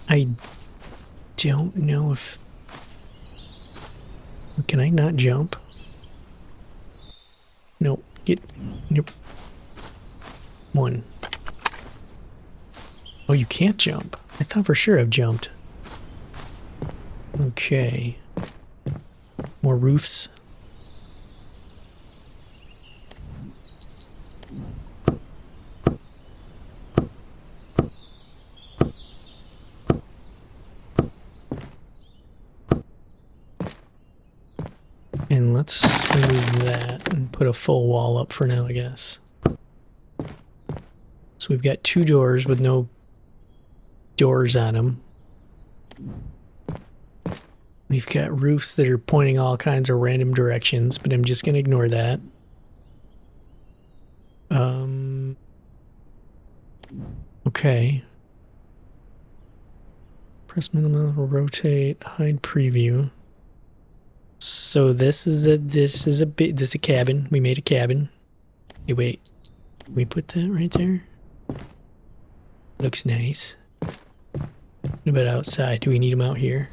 I don't know if... Can I not jump? Nope. Nope. 1. Oh, you can't jump. I thought for sure I've jumped. Okay. More roofs. And let's remove that and put a full wall up for now, I guess. So we've got 2 doors with no doors on them. We've got roofs that are pointing all kinds of random directions, but I'm just going to ignore that. Okay. Press minimum, rotate, hide preview. So this is a cabin. We made a cabin. Hey, wait. Can we put that right there? Looks nice. What about outside? Do we need them out here?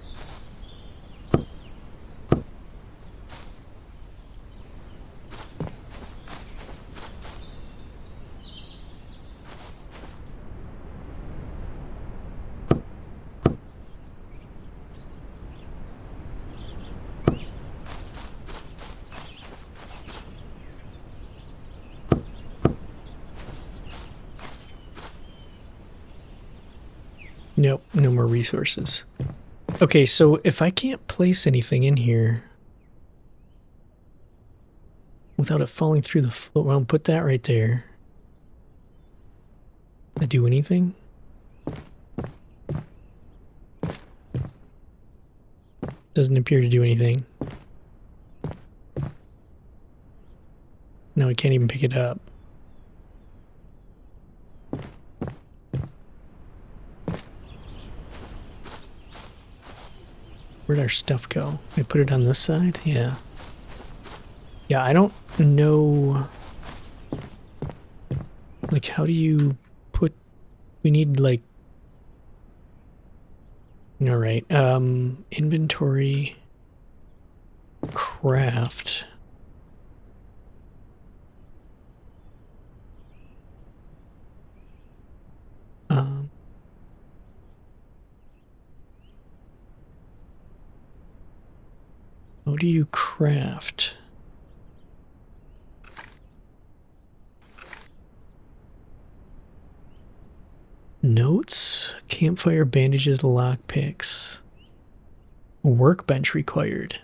Nope, no more resources. Okay, so if I can't place anything in here without it falling through the floor, well, put that right there. Does that do anything? Doesn't appear to do anything. No, I can't even pick it up. Where'd our stuff go? I put it on this side? Yeah. Yeah, I don't know. Like, how do you put... We need, like... Alright, inventory... Craft... How do you craft? Notes, campfire, bandages, lockpicks. Workbench required.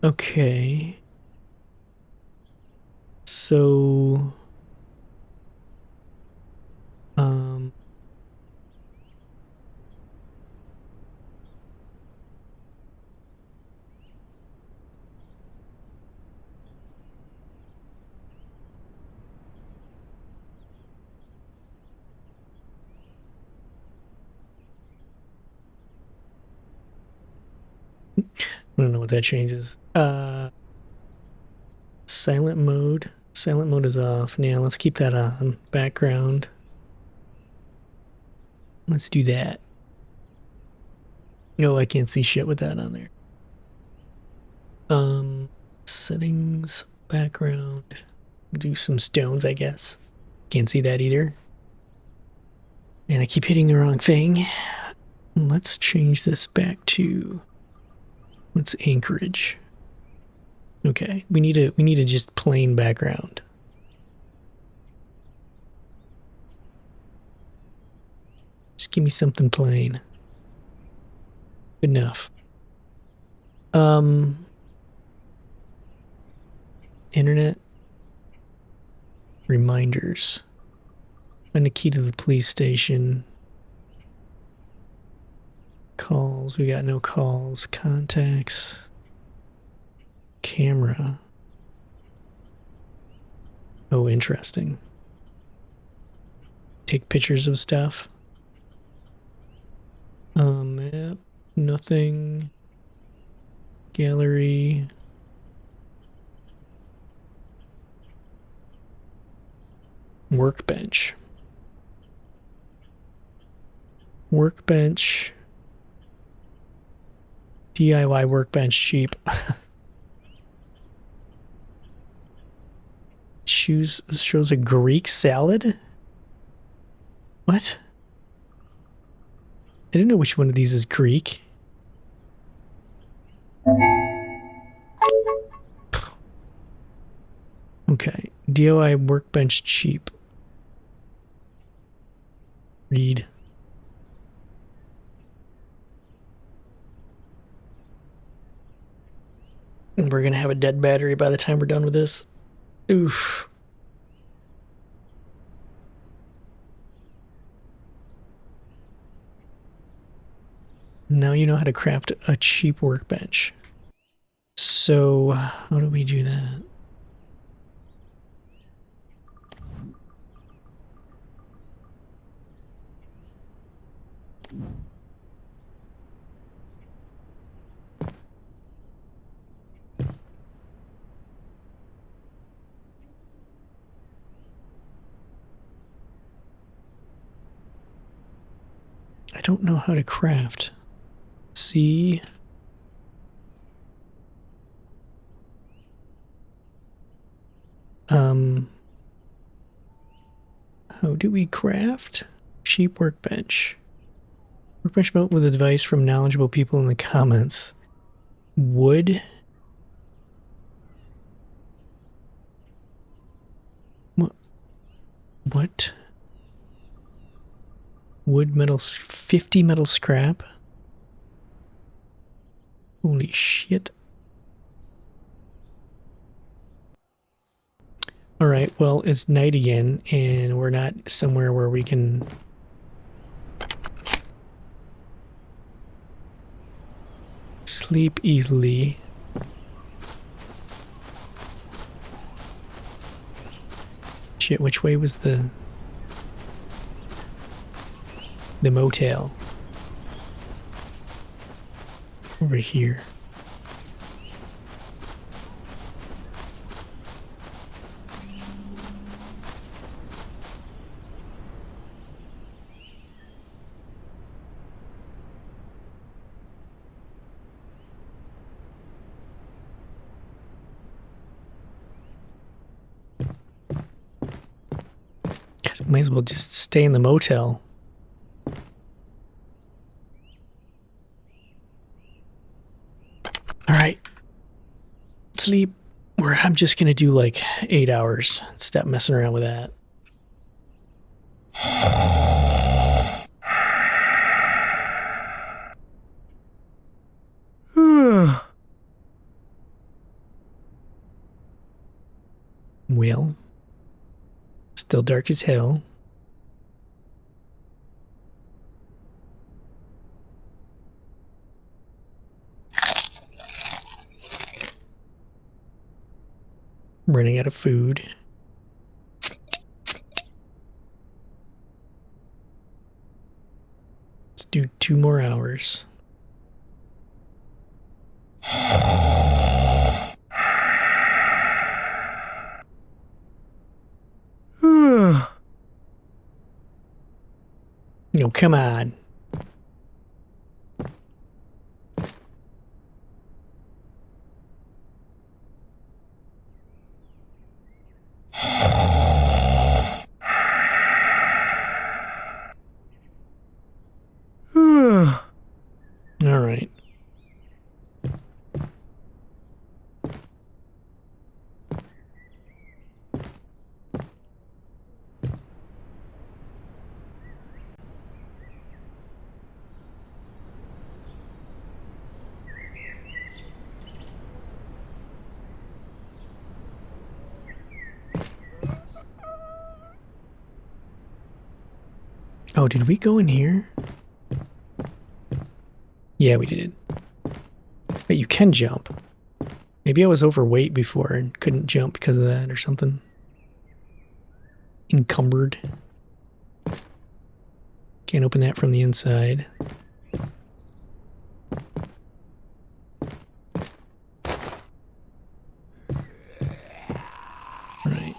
Okay. So... I don't know what that changes. Silent mode. Silent mode is off. Now let's keep that on. Background. Let's do that. No, I can't see shit with that on there. Settings, background. Do some stones, I guess. Can't see that either. And I keep hitting the wrong thing. Let's change this back to... What's Anchorage? Okay, we need a just plain background. Just give me something plain. Good enough. Internet reminders. Find a key to the police station. Calls. We got no calls. Contacts. Camera. Oh, interesting. Take pictures of stuff. Map. Nothing. Gallery. Workbench. Workbench. DIY workbench cheap. Shows a Greek salad? What? I didn't know which one of these is Greek. Okay. DIY workbench cheap. Read. And we're gonna have a dead battery by the time we're done with this. Oof. Now you know how to craft a cheap workbench. So, how do we do that? I don't know how to craft. See? How do we craft? Cheap workbench. Workbench built with advice from knowledgeable people in the comments. Wood? What? Wood, metal, 50 metal scrap? Holy shit. Alright, well, it's night again, and we're not somewhere where we can... sleep easily. Shit, which way was the motel? Over here. Might as well just stay in the motel. Alright. Sleep. I'm just gonna do like 8 hours. Stop messing around with that. Well. Still dark as hell. Running out of food. Let's do 2 more hours. No, come on. All right. Oh, did we go in here? Yeah, we did. But you can jump. Maybe I was overweight before and couldn't jump because of that or something. Encumbered. Can't open that from the inside. Right.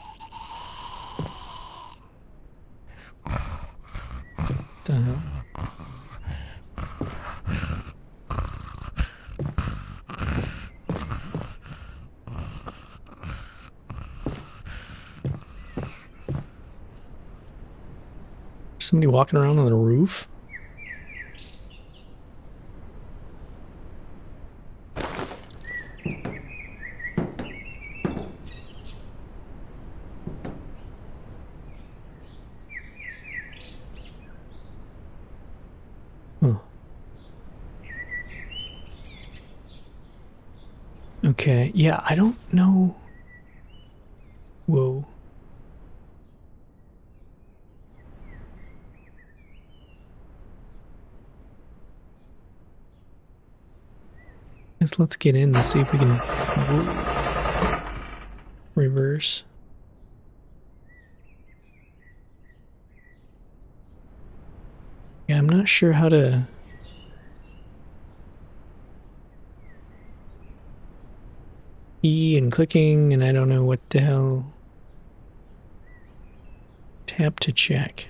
The hell? Somebody walking around on the roof? Huh. Okay, yeah, I don't know. Whoa. Let's get in and see if we can reverse. Yeah, I'm not sure how to... E and clicking, and I don't know what the hell. Tap to check.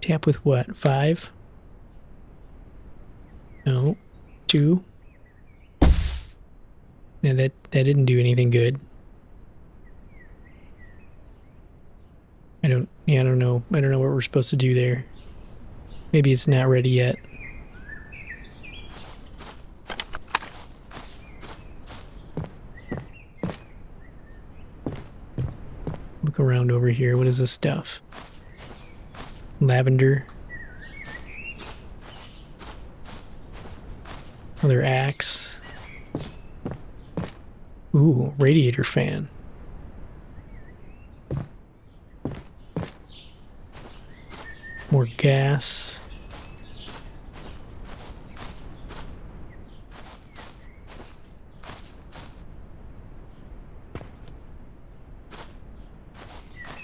Tap with what? 5? No. 2? Yeah, that didn't do anything good. I don't know. I don't know what we're supposed to do there. Maybe it's not ready yet. Look around over here. What is this stuff? Lavender. Another axe. Ooh, radiator fan. More gas.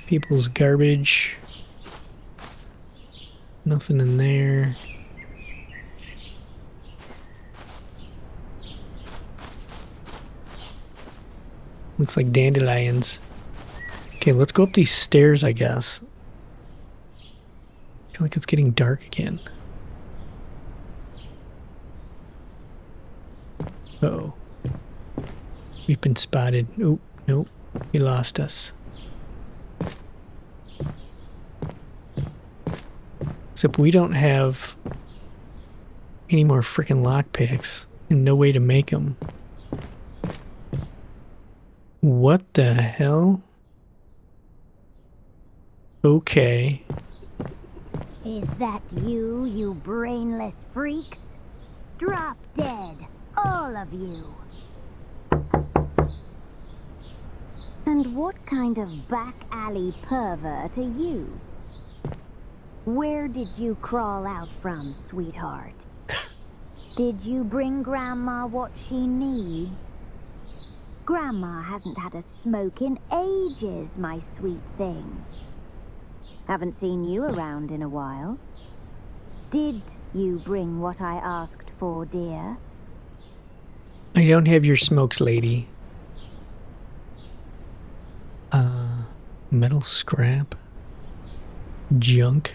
People's garbage. Nothing in there. Looks like dandelions. Okay, let's go up these stairs, I guess. I feel like it's getting dark again. Uh-oh. We've been spotted. Oh, nope. He lost us. Except we don't have any more freaking lockpicks and no way to make them. What the hell? Okay. Is that you, you brainless freaks? Drop dead, all of you. And what kind of back alley pervert are you? Where did you crawl out from, sweetheart? Did you bring Grandma what she needs? Grandma hasn't had a smoke in ages, my sweet thing. Haven't seen you around in a while. Did you bring what I asked for, dear? I don't have your smokes, lady. Metal scrap? Junk?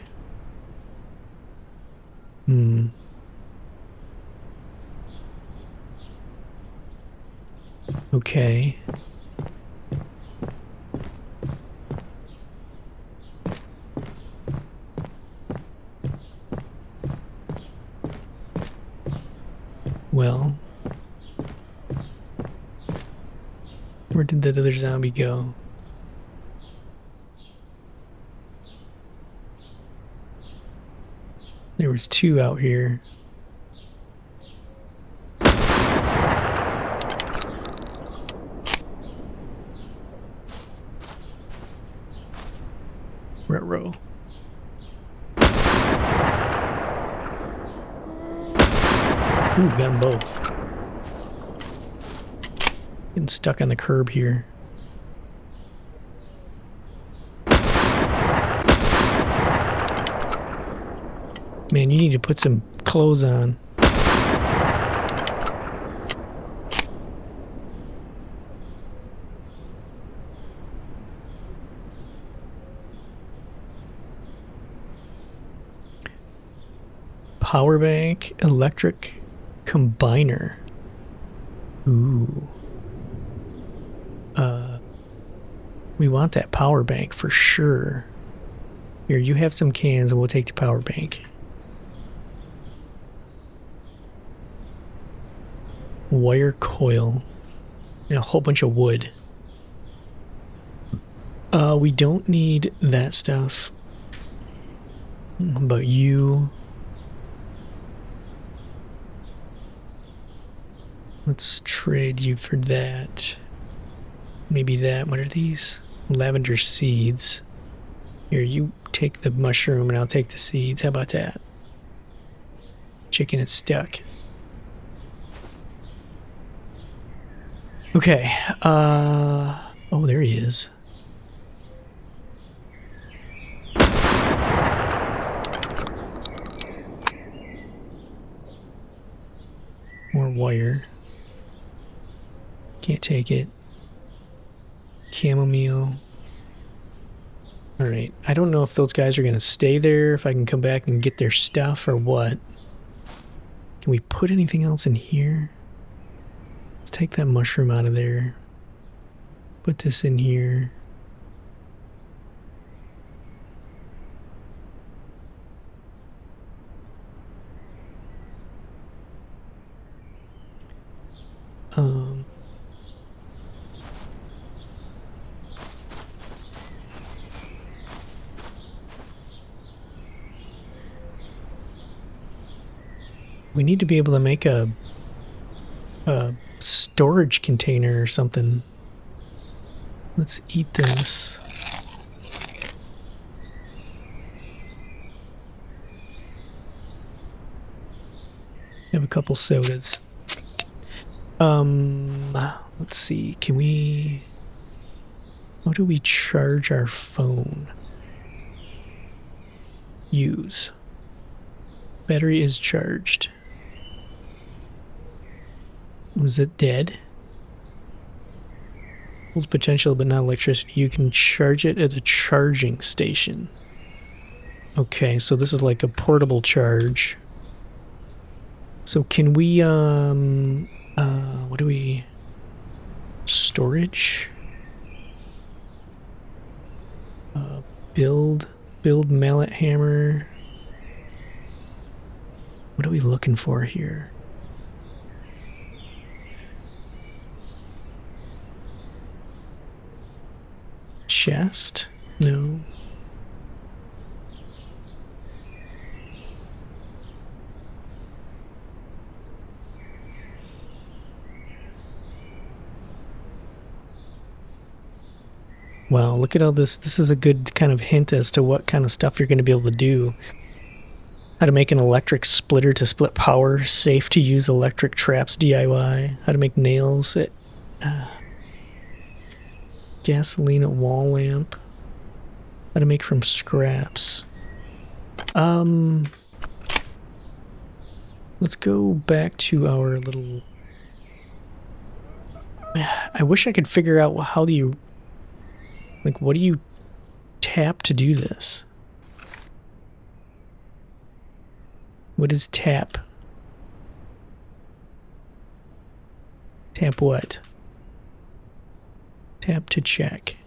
Okay. Well, where did that other zombie go? There was 2 out here. Ruh-roh. Ooh, got them both. Getting stuck on the curb here. Man, you need to put some clothes on. Power bank, electric combiner. Ooh. We want that power bank for sure. Here, you have some cans and we'll take the power bank. Wire coil. And a whole bunch of wood. We don't need that stuff. But you... Let's trade you for that. Maybe that. What are these? Lavender seeds. Here, you take the mushroom and I'll take the seeds. How about that? Chicken is stuck. Okay. Oh, there he is. More wire. Can't take it. Chamomile. Alright. I don't know if those guys are going to stay there, if I can come back and get their stuff or what. Can we put anything else in here? Let's take that mushroom out of there. Put this in here. We need to be able to make a storage container or something. Let's eat this. Have a couple sodas. Let's see. Can we... How do we charge our phone? Use. Battery is charged. Was it dead? Holds potential but not electricity. You can charge it at a charging station. Okay, so this is like a portable charge. So can we, what do we... Storage? Build mallet hammer. What are we looking for here? Chest? No. Wow, look at all this. This is a good kind of hint as to what kind of stuff you're going to be able to do. How to make an electric splitter to split power. Safe to use electric traps DIY. How to make nails. Gasoline at wall lamp. How to make from scraps. Let's go back to our little... I wish I could figure out how do you... Like, what do you tap to do this? What is tap? Tap what? Tap to check.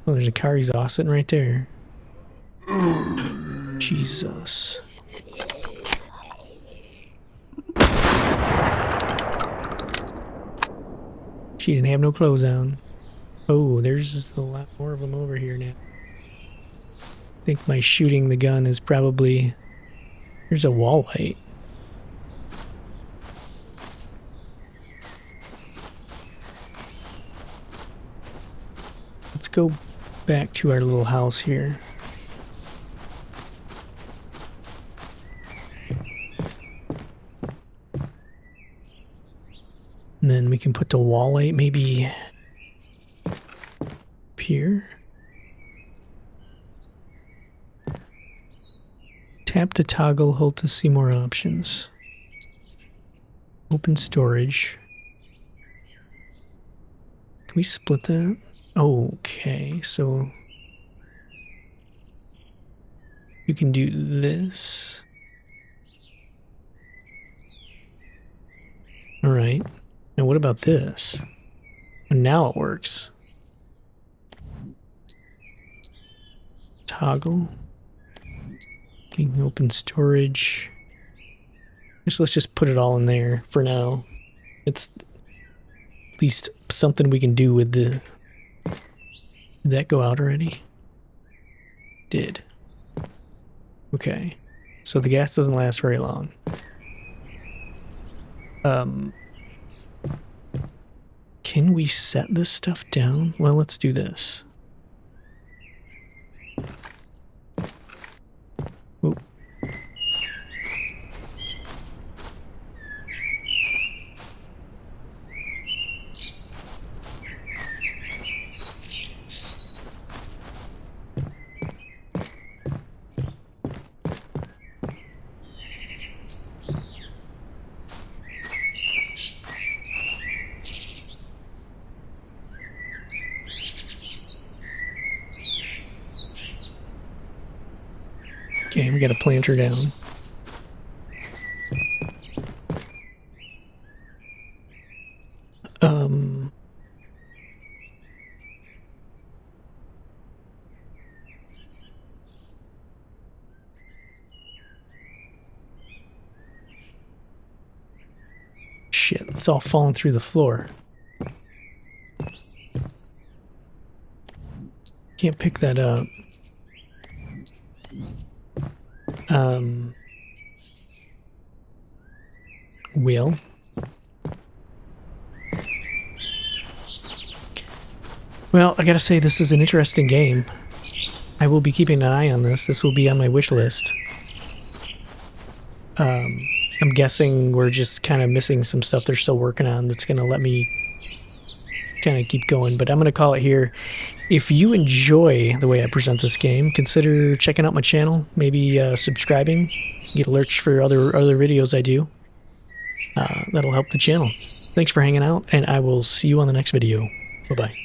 Oh, there's a car exhaust sitting right there. Jesus. She didn't have no clothes on. Oh, there's a lot more of them over here now. I think my shooting the gun is probably... There's a wall light. Let's go back to our little house here. And then we can put the wall light maybe up here. Tap the toggle, hold to see more options. Open storage. Can we split that? Okay, so you can do this. All right. Now what about this? And now it works. toggle. You can open storage. Let's just put it all in there for now. It's at least something we can do with the... Did that go out already? Did. Okay. So the gas doesn't last very long. Can we set this stuff down? Well, let's do this. Oop. Okay, we got a planter down. Shit, it's all falling through the floor. Can't pick that up. Will. Well, I gotta say, this is an interesting game. I will be keeping an eye on this. This will be on my wish list. I'm guessing we're just kind of missing some stuff they're still working on that's gonna let me kind of keep going, but I'm gonna call it here. If you enjoy the way I present this game, consider checking out my channel, maybe subscribing, get alerts for other videos I do. That'll help the channel. Thanks for hanging out, and I will see you on the next video. Bye-bye.